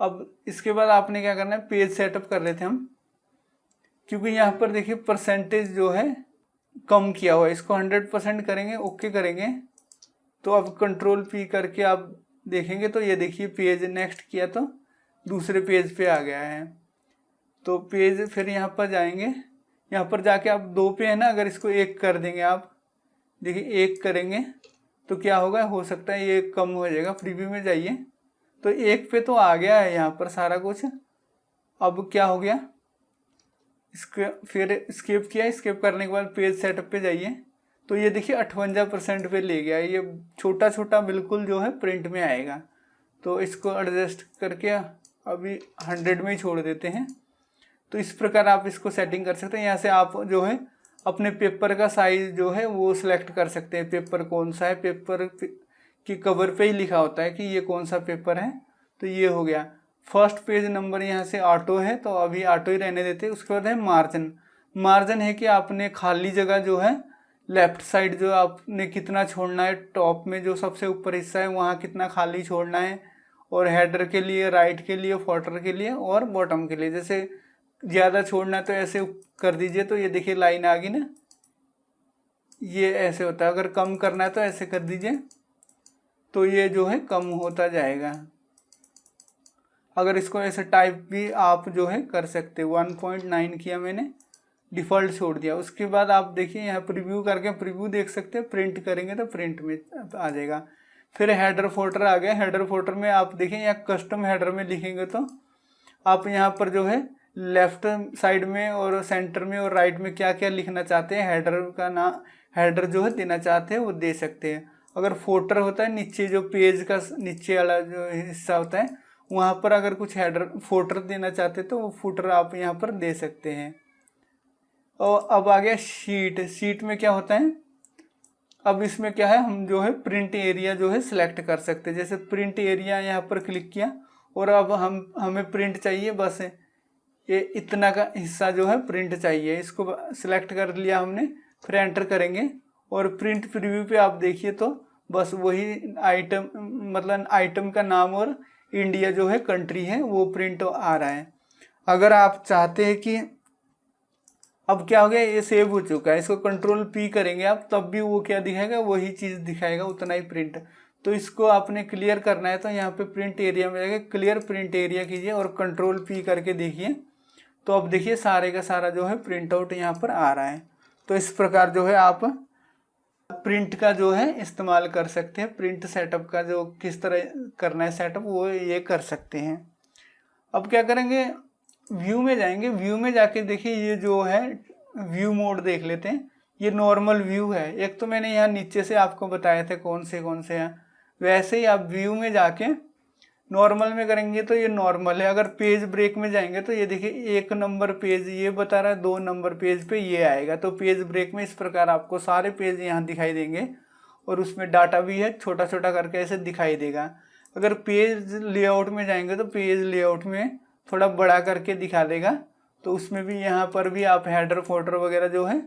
अब इसके बाद आपने क्या करना है, पेज सेटअप कर लेते हैं हम, क्योंकि यहाँ पर देखिए परसेंटेज जो है कम किया हुआ है, इसको 100% करेंगे, ओके करेंगे। तो अब कंट्रोल पी करके आप देखेंगे तो ये देखिए पेज नेक्स्ट किया तो दूसरे पेज पे आ गया है। तो पेज फिर यहाँ पर जाएंगे, यहाँ पर जाके आप 2 पे है ना, अगर इसको 1 कर देंगे आप, देखिए 1 करेंगे तो क्या होगा, हो सकता है ये कम हो जाएगा। प्रीव्यू में जाइए तो 1 पे तो आ गया है यहाँ पर सारा कुछ। अब क्या हो गया, इसके फिर स्केप किया, स्केप करने के बाद पेज सेटअप पे जाइए तो ये देखिए 58% पे ले गया। ये छोटा छोटा बिल्कुल जो है प्रिंट में आएगा। तो इसको एडजस्ट करके अभी 100 में ही छोड़ देते हैं। तो इस प्रकार आप इसको सेटिंग कर सकते हैं। यहाँ से आप जो है अपने पेपर का साइज जो है वो सिलेक्ट कर सकते हैं, पेपर कौन सा है, पेपर की कवर पे ही लिखा होता है कि ये कौन सा पेपर है। तो ये हो गया। फर्स्ट पेज नंबर यहाँ से ऑटो है तो अभी ऑटो ही रहने देते हैं। उसके बाद है मार्जिन। मार्जिन है कि आपने खाली जगह जो है लेफ्ट साइड जो आपने कितना छोड़ना है, टॉप में जो सबसे ऊपर हिस्सा है वहाँ कितना खाली छोड़ना है, और हेडर के लिए, राइट के लिए, फॉटर के लिए और बॉटम के लिए। जैसे ज़्यादा छोड़ना है तो ऐसे कर दीजिए तो ये देखिए लाइन आ गई ना, ये ऐसे होता है। अगर कम करना है तो ऐसे कर दीजिए तो ये जो है कम होता जाएगा। अगर इसको ऐसे टाइप भी आप जो है कर सकते हैं। 1.9 किया मैंने, डिफ़ॉल्ट छोड़ दिया। उसके बाद आप देखिए यहाँ प्रीव्यू करके प्रीव्यू देख सकते हैं, प्रिंट करेंगे तो प्रिंट में आ जाएगा। फिर हेडर फोल्डर आ गया। हेडर फोल्डर में आप देखिए यहाँ कस्टम हेडर में लिखेंगे तो आप यहाँ पर जो है लेफ्ट साइड में और सेंटर में और राइट में क्या क्या लिखना चाहते हैं, हेडर का नाम, हेडर जो है देना चाहते हैं वो दे सकते हैं। अगर फोल्डर होता है नीचे, जो पेज का नीचे वाला जो हिस्सा होता है वहाँ पर अगर कुछ हेडर फोल्डर देना चाहते हैं तो वो फुटर आप यहाँ पर दे सकते हैं। और अब आ गया शीट। शीट में क्या होता है, अब इसमें क्या है, हम जो है प्रिंट एरिया जो है सिलेक्ट कर सकते हैं। जैसे प्रिंट एरिया यहाँ पर क्लिक किया और अब हमें प्रिंट चाहिए, बस ये इतना का हिस्सा जो है प्रिंट चाहिए, इसको सिलेक्ट कर लिया हमने। फिर एंटर करेंगे और प्रिंट प्रीव्यू पे आप देखिए तो बस वही आइटम, मतलब आइटम का नाम और इंडिया जो है कंट्री है वो प्रिंट आ रहा है। अगर आप चाहते हैं कि अब क्या हो गया, ये सेव हो चुका है, इसको कंट्रोल पी करेंगे आप तब भी वो क्या दिखाएगा, वही चीज़ दिखाएगा, उतना ही प्रिंट। तो इसको आपने क्लियर करना है तो यहाँ पे प्रिंट एरिया में जाके क्लियर प्रिंट एरिया कीजिए और कंट्रोल पी करके देखिए तो अब देखिए सारे का सारा जो है प्रिंट आउट यहाँ पर आ रहा है। तो इस प्रकार जो है आप प्रिंट का जो है इस्तेमाल कर सकते हैं। प्रिंट सेटअप का जो किस तरह करना है सेटअप वो ये कर सकते हैं। अब क्या करेंगे, व्यू में जाएंगे। व्यू में जाके देखिए ये जो है व्यू मोड देख लेते हैं। ये नॉर्मल व्यू है। एक तो मैंने यहाँ नीचे से आपको बताए थे कौन से हैं, वैसे ही आप व्यू में जाके नॉर्मल में करेंगे तो ये नॉर्मल है। अगर पेज ब्रेक में जाएंगे तो ये देखिए 1 नंबर पेज ये बता रहा है, 2 नंबर पेज पे ये आएगा। तो पेज ब्रेक में इस प्रकार आपको सारे पेज यहाँ दिखाई देंगे और उसमें डाटा भी है, छोटा छोटा करके ऐसे दिखाई देगा। अगर पेज लेआउट में जाएंगे तो पेज लेआउट में थोड़ा बड़ा करके दिखा देगा। तो उसमें भी यहाँ पर भी आप हेडर फोल्डर वगैरह जो है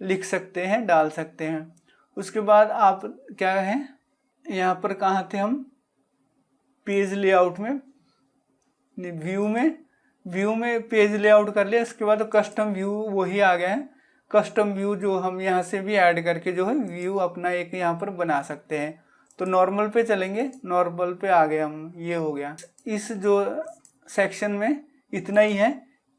लिख सकते हैं, डाल सकते हैं। उसके बाद आप क्या है, यहाँ पर कहाँ थे हम, पेज लेआउट में, व्यू में पेज लेआउट कर लिया। इसके बाद कस्टम व्यू वही आ गया है। कस्टम व्यू जो हम यहाँ से भी ऐड करके जो है व्यू अपना एक यहाँ पर बना सकते हैं। तो नॉर्मल पे चलेंगे, नॉर्मल पे आ गए हम, ये हो गया। इस जो सेक्शन में इतना ही है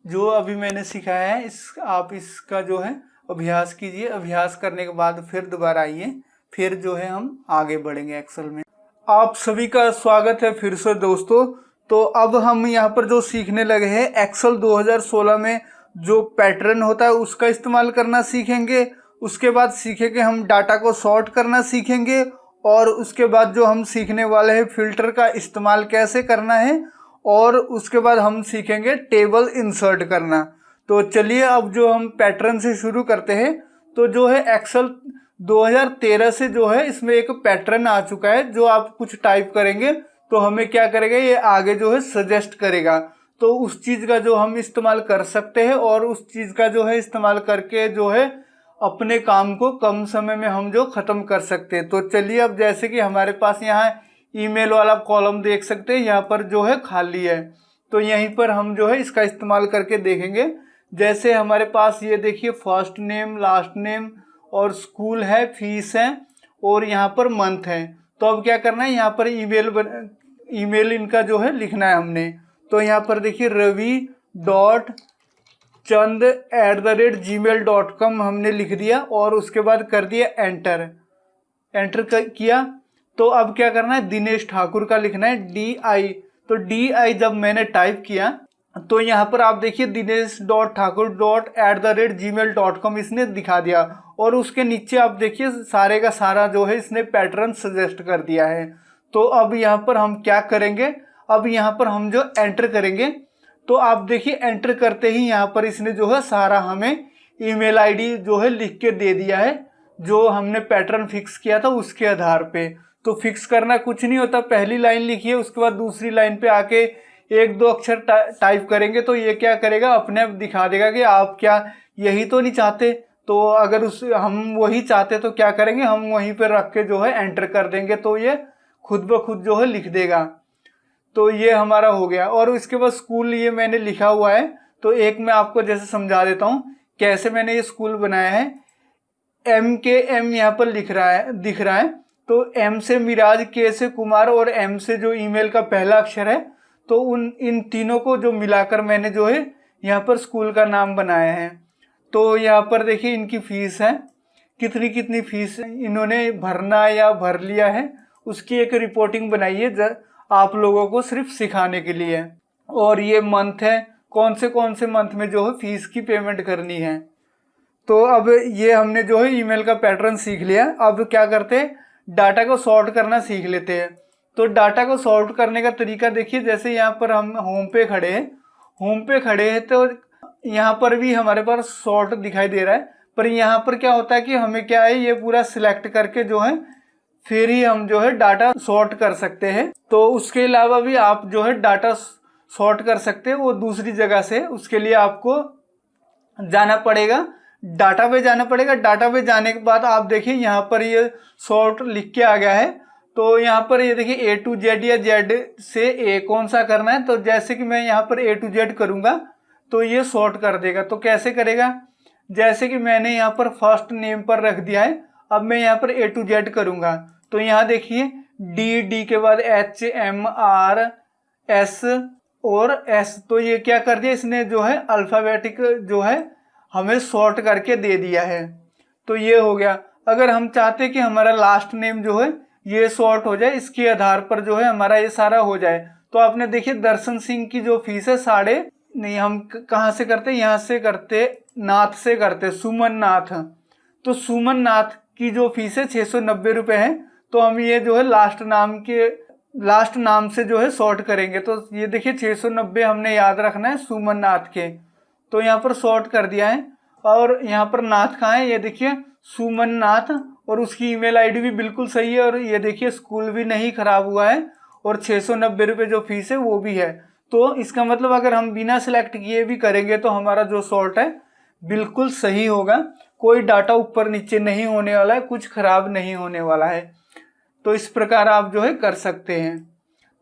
जो अभी मैंने सिखाया है। आप इसका जो है अभ्यास कीजिए। अभ्यास करने के बाद फिर दोबारा आइए, फिर जो है हम आगे बढ़ेंगे एक्सेल में। आप सभी का स्वागत है फिर से दोस्तों। तो अब हम यहाँ पर जो सीखने लगे हैं एक्सेल 2016 में जो पैटर्न होता है उसका इस्तेमाल करना सीखेंगे। उसके बाद सीखेंगे हम डाटा को सॉर्ट करना सीखेंगे, और उसके बाद जो हम सीखने वाले हैं फिल्टर का इस्तेमाल कैसे करना है, और उसके बाद हम सीखेंगे टेबल इंसर्ट करना। तो चलिए अब जो हम पैटर्न से शुरू करते हैं। तो जो है एक्सेल 2013 से जो है इसमें एक पैटर्न आ चुका है। जो आप कुछ टाइप करेंगे तो हमें क्या करेगा, ये आगे जो है सजेस्ट करेगा। तो उस चीज़ का जो हम इस्तेमाल कर सकते हैं और उस चीज़ का जो है इस्तेमाल करके जो है अपने काम को कम समय में हम जो ख़त्म कर सकते हैं। तो चलिए अब जैसे कि हमारे पास यहाँ ईमेल वाला कॉलम देख सकते हैं, यहाँ पर जो है खाली है। तो यहीं पर हम जो है इसका इस्तेमाल करके देखेंगे। जैसे हमारे पास ये देखिए फर्स्ट नेम, लास्ट नेम और स्कूल है, फीस है और यहाँ पर मंथ है। तो अब क्या करना है, यहाँ पर ईमेल इनका जो है लिखना है हमने। तो यहाँ पर देखिए ravi.chand@gmail.com हमने लिख दिया और उसके बाद कर दिया एंटर किया। तो अब क्या करना है, दिनेश ठाकुर का लिखना है DI। तो DI जब मैंने टाइप किया तो यहाँ पर आप देखिए dinesh.thakur@gmail.com इसने दिखा दिया और उसके नीचे आप देखिए सारे का सारा जो है इसने पैटर्न सजेस्ट कर दिया है। तो अब यहाँ पर हम क्या करेंगे, अब यहाँ पर हम जो एंटर करेंगे तो आप देखिए एंटर करते ही यहाँ पर इसने जो है सारा हमें ईमेल आईडी जो है लिख के दे दिया है, जो हमने पैटर्न फिक्स किया था उसके आधार पे। तो फिक्स करना कुछ नहीं होता, पहली लाइन लिखिए, उसके बाद दूसरी लाइन पे आके एक दो अक्षर टाइप करेंगे तो ये क्या करेगा, अपने आप दिखा देगा कि आप क्या यही तो नहीं चाहते। तो अगर हम वही चाहते तो क्या करेंगे, हम वहीं पर रख के जो है एंटर कर देंगे तो ये खुद ब खुद जो है लिख देगा। तो ये हमारा हो गया। और इसके बाद स्कूल ये मैंने लिखा हुआ है, तो एक मैं आपको जैसे समझा देता हूँ कैसे मैंने ये स्कूल बनाया है। MKM यहाँ पर दिख रहा है। तो M से मिराज, K से कुमार और M से जो ईमेल का पहला अक्षर है, तो इन तीनों को जो मिलाकर मैंने जो है यहाँ पर स्कूल का नाम बनाया है। तो यहाँ पर देखिए इनकी फीस है, कितनी फीस इन्होंने भरना या भर लिया है उसकी एक रिपोर्टिंग बनाई है आप लोगों को सिर्फ सिखाने के लिए। और ये मंथ है, कौन से मंथ में जो है फीस की पेमेंट करनी है। तो अब ये हमने जो है ईमेल का पैटर्न सीख लिया। अब क्या करते हैं, डाटा को सॉर्ट करना सीख लेते हैं। तो डाटा को सॉर्ट करने का तरीका देखिए, जैसे यहाँ पर हम होम पे खड़े हैं तो यहाँ पर भी हमारे पास सॉर्ट दिखाई दे रहा है, पर यहाँ पर क्या होता है कि हमें क्या है ये पूरा सिलेक्ट करके जो है फिर ही हम जो है डाटा सॉर्ट कर सकते हैं। तो उसके अलावा भी आप जो है डाटा सॉर्ट कर सकते हैं वो दूसरी जगह से। उसके लिए आपको जाना पड़ेगा, डाटाबेस जाना पड़ेगा। डाटाबेस जाने के बाद आप देखिए यहाँ पर ये सॉर्ट लिख के आ गया है। तो यहाँ पर ये देखिए A to Z या Z से A कौन सा करना है। तो जैसे कि मैं यहाँ पर A to Z करूँगा तो ये सॉर्ट कर देगा। तो कैसे करेगा, जैसे कि मैंने यहाँ पर फर्स्ट नेम पर रख दिया है, अब मैं यहाँ पर A to Z करूँगा तो यहाँ देखिए D के बाद H M R S और S। तो ये क्या कर दिया इसने, जो है अल्फ़ाबेटिक जो है हमें सॉर्ट करके दे दिया है। तो ये हो गया। अगर हम चाहते कि हमारा लास्ट नेम जो है ये सॉर्ट हो जाए, इसके आधार पर जो है हमारा ये सारा हो जाए, तो आपने देखिए दर्शन सिंह की जो फीस है नहीं, हम कहाँ से करते, यहाँ से करते, नाथ से करते, सुमन नाथ। तो सुमन नाथ की जो फीस है 690 रुपये है। तो हम ये जो है लास्ट नाम से जो है सॉर्ट करेंगे। तो ये देखिए 690 हमने याद रखना है सुमन नाथ के। तो यहाँ पर सॉर्ट कर दिया है। और यहाँ पर नाथ कहाँ है, ये देखिए सुमन नाथ, और उसकी ईमेल आईडी भी बिल्कुल सही है। और ये देखिए स्कूल भी नहीं खराब हुआ है और 690 रुपये जो फीस है वो भी है। तो इसका मतलब अगर हम बिना सिलेक्ट किए भी करेंगे तो हमारा जो सॉर्ट है बिल्कुल सही होगा, कोई डाटा ऊपर नीचे नहीं होने वाला है, कुछ खराब नहीं होने वाला है। तो इस प्रकार आप जो है कर सकते हैं।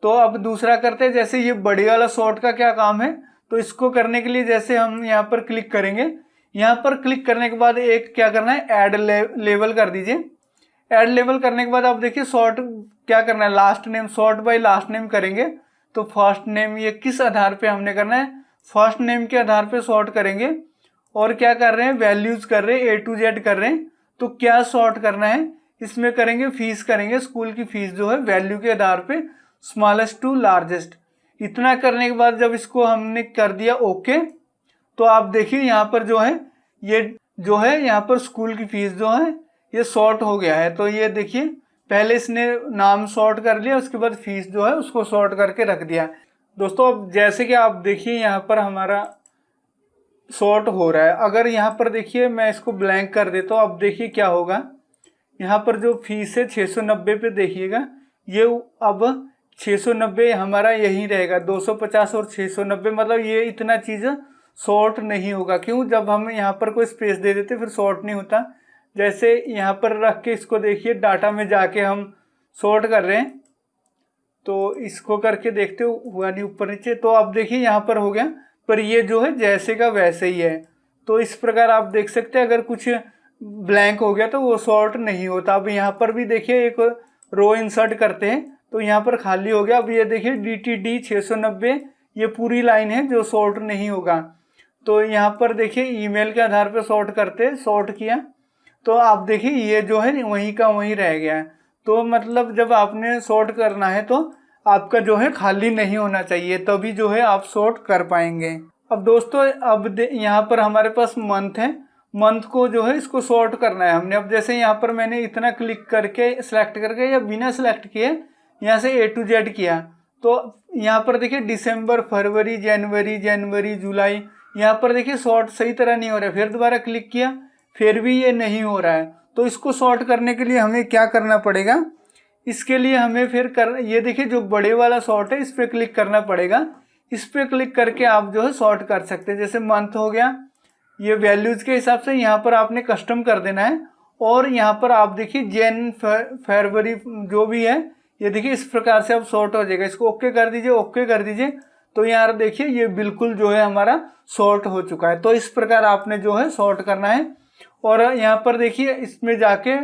तो अब दूसरा करते हैं, जैसे ये बड़े वाला सॉर्ट का क्या काम है। तो इसको करने के लिए जैसे हम यहाँ पर क्लिक करेंगे, यहाँ पर क्लिक करने के बाद एक क्या करना है, ऐड लेवल कर दीजिए। ऐड लेवल करने के बाद आप देखिए सॉर्ट क्या करना है, last name, sort by last name करेंगे। तो फर्स्ट नेम ये किस आधार पे हमने करना है, फर्स्ट नेम के आधार पे सॉर्ट करेंगे। और क्या कर रहे हैं, वैल्यूज कर रहे हैं, A to Z कर रहे हैं। तो क्या सॉर्ट करना है, इसमें करेंगे फीस करेंगे, स्कूल की फीस जो है वैल्यू के आधार पे स्मॉलेस्ट टू लार्जेस्ट। इतना करने के बाद जब इसको हमने कर दिया ओके, तो आप देखिए यहाँ पर जो है ये जो है यहाँ पर स्कूल की फीस जो है ये सॉर्ट हो गया है। तो ये देखिए पहले इसने नाम सॉर्ट कर लिया, उसके बाद फीस जो है उसको सॉर्ट करके रख दिया। दोस्तों अब जैसे कि आप देखिए यहाँ पर हमारा सॉर्ट हो रहा है। अगर यहाँ पर देखिए मैं इसको ब्लैंक कर देता हूँ, अब देखिए क्या होगा, यहाँ पर जो फीस है 690 पे देखिएगा, ये अब 690 हमारा यही रहेगा, 250 और 690, मतलब ये इतना चीज़ सॉर्ट नहीं होगा। क्यों, जब हम यहाँ पर कोई स्पेस दे देते फिर सॉर्ट नहीं होता। जैसे यहाँ पर रख के इसको देखिए डाटा में जाके हम सॉर्ट कर रहे हैं, तो इसको करके देखते हो, हुआ नहीं ऊपर नीचे। तो अब देखिए यहाँ पर हो गया, पर ये जो है जैसे का वैसे ही है। तो इस प्रकार आप देख सकते हैं, अगर कुछ ब्लैंक हो गया तो वो सॉर्ट नहीं होता। अब यहाँ पर भी देखिए एक रो इंसर्ट करते हैं, तो यहाँ पर खाली हो गया। अब ये देखिए DTD 690 ये पूरी लाइन है जो सॉर्ट नहीं होगा। तो यहाँ पर देखिए ईमेल के आधार पर सॉर्ट करते, सॉर्ट किया तो आप देखिए ये जो है वहीं का वहीं रह गया है। तो मतलब जब आपने सॉर्ट करना है तो आपका जो है खाली नहीं होना चाहिए, तभी जो है आप सॉर्ट कर पाएंगे। अब दोस्तों अब यहाँ पर हमारे पास मंथ है, मंथ को जो है इसको सॉर्ट करना है हमने। अब जैसे यहाँ पर मैंने इतना क्लिक करके सेलेक्ट करके या बिना सेलेक्ट किए यहाँ से A to Z किया, तो यहाँ पर देखिए दिसंबर, फरवरी, जनवरी, जुलाई, यहाँ पर देखिए सॉर्ट सही तरह नहीं हो रहा है। फिर दोबारा क्लिक किया, फिर भी ये नहीं हो रहा है। तो इसको सॉर्ट करने के लिए हमें क्या करना पड़ेगा, इसके लिए हमें फिर ये देखिए जो बड़े वाला सॉर्ट है इस पर क्लिक करना पड़ेगा। इस पर क्लिक करके आप जो है सॉर्ट कर सकते हैं। जैसे मंथ हो गया, ये वैल्यूज के हिसाब से यहाँ पर आपने कस्टम कर देना है। और यहाँ पर आप देखिए जन, फरवरी जो भी है, ये देखिए इस प्रकार से अब सॉर्ट हो जाएगा। इसको ओके कर दीजिए, ओके कर दीजिए, तो यहाँ देखिए ये बिल्कुल जो है हमारा सॉर्ट हो चुका है। तो इस प्रकार आपने जो है सॉर्ट करना है। और यहाँ पर देखिए इसमें जाके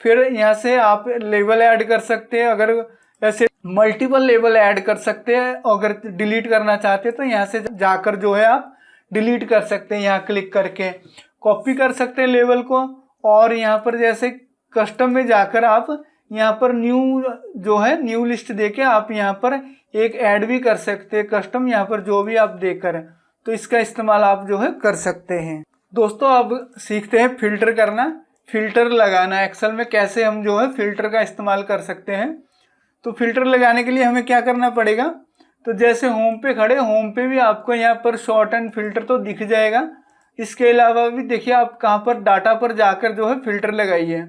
फिर यहाँ से आप लेवल ऐड कर सकते हैं, अगर ऐसे मल्टीपल लेवल ऐड कर सकते हैं। अगर डिलीट करना चाहते हैं तो यहाँ से जाकर जो है आप डिलीट कर सकते हैं। यहाँ क्लिक करके कॉपी कर सकते हैं लेवल को, और यहाँ पर जैसे कस्टम में जाकर आप यहाँ पर न्यू जो है न्यू लिस्ट देके आप यहाँ पर एक ऐड भी कर सकते हैं कस्टम, यहाँ पर जो भी आप देकर, तो इसका इस्तेमाल आप जो है कर सकते हैं। दोस्तों अब सीखते हैं फिल्टर करना, फिल्टर लगाना। एक्सेल में कैसे हम जो है फिल्टर का इस्तेमाल कर सकते हैं। तो फिल्टर लगाने के लिए हमें क्या करना पड़ेगा, तो जैसे होम पे खड़े, होम पे भी आपको यहाँ पर शॉर्ट एंड फिल्टर तो दिख जाएगा। इसके अलावा भी देखिए आप कहाँ पर डाटा पर जाकर जो है फिल्टर लगाइए।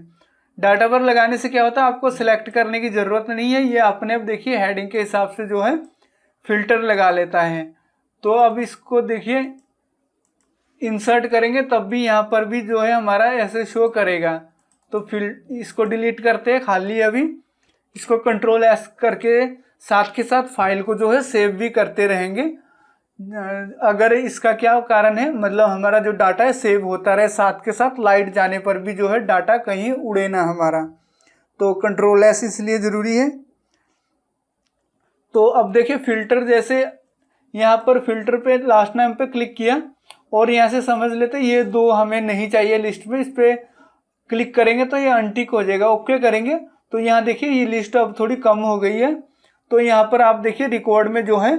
डाटा पर लगाने से क्या होता है, आपको सिलेक्ट करने की ज़रूरत नहीं है, ये अपने आप देखिए हेडिंग के हिसाब से जो है फिल्टर लगा लेता है। तो अब इसको देखिए इंसर्ट करेंगे तब भी यहाँ पर भी जो है हमारा ऐसे शो करेगा। तो इसको डिलीट करते हैं खाली। अभी इसको Ctrl+S करके साथ के साथ फाइल को जो है सेव भी करते रहेंगे। अगर इसका क्या कारण है, मतलब हमारा जो डाटा है सेव होता रहे, साथ के साथ लाइट जाने पर भी जो है डाटा कहीं उड़े ना हमारा। तो Ctrl+S इसलिए ज़रूरी है। तो अब देखिए फिल्टर, जैसे यहाँ पर फिल्टर पे लास्ट नाम पे क्लिक किया और यहाँ से समझ लेते ये दो हमें नहीं चाहिए लिस्ट में, इस पर क्लिक करेंगे तो ये अनटिक हो जाएगा। ओके करेंगे तो यहाँ देखिए ये लिस्ट अब थोड़ी कम हो गई है। तो यहाँ पर आप देखिए रिकॉर्ड में जो है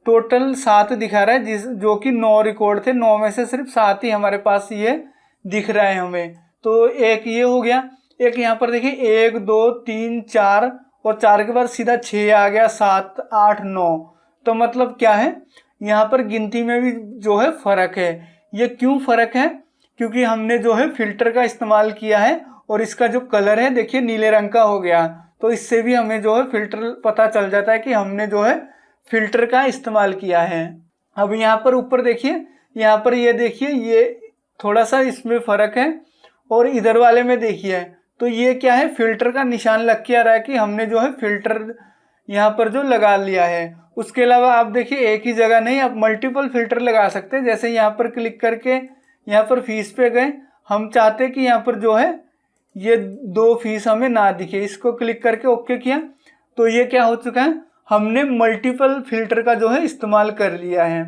टोटल 7 दिखा रहा है, जो कि 9 रिकॉर्ड थे, 9 में से सिर्फ 7 ही हमारे पास ये दिख रहा है हमें। तो एक ये हो गया। एक यहाँ पर देखिए 1 2 3 4 और 4 के बाद सीधा 6 आ गया, 7 8 9। तो मतलब क्या है, यहाँ पर गिनती में भी जो है फर्क है। ये क्यों फर्क है, क्योंकि हमने जो है फिल्टर का इस्तेमाल किया है और इसका जो कलर है देखिए नीले रंग का हो गया। तो इससे भी हमें जो है फिल्टर पता चल जाता है कि हमने जो है फिल्टर का इस्तेमाल किया है। अब यहाँ पर ऊपर देखिए, यहाँ पर ये देखिए ये थोड़ा सा इसमें फ़र्क है, और इधर वाले में देखिए तो ये क्या है, फिल्टर का निशान लग के आ रहा है कि हमने जो है फिल्टर यहाँ पर जो लगा लिया है। उसके अलावा आप देखिए एक ही जगह नहीं, आप मल्टीपल फिल्टर लगा सकते हैं। जैसे यहाँ पर क्लिक करके यहाँ पर फीस पे गए, हम चाहते हैं कि यहाँ पर जो है ये 2 फीस हमें ना दिखे, इसको क्लिक करके ओके किया तो ये क्या हो चुका है, हमने मल्टीपल फिल्टर का जो है इस्तेमाल कर लिया है।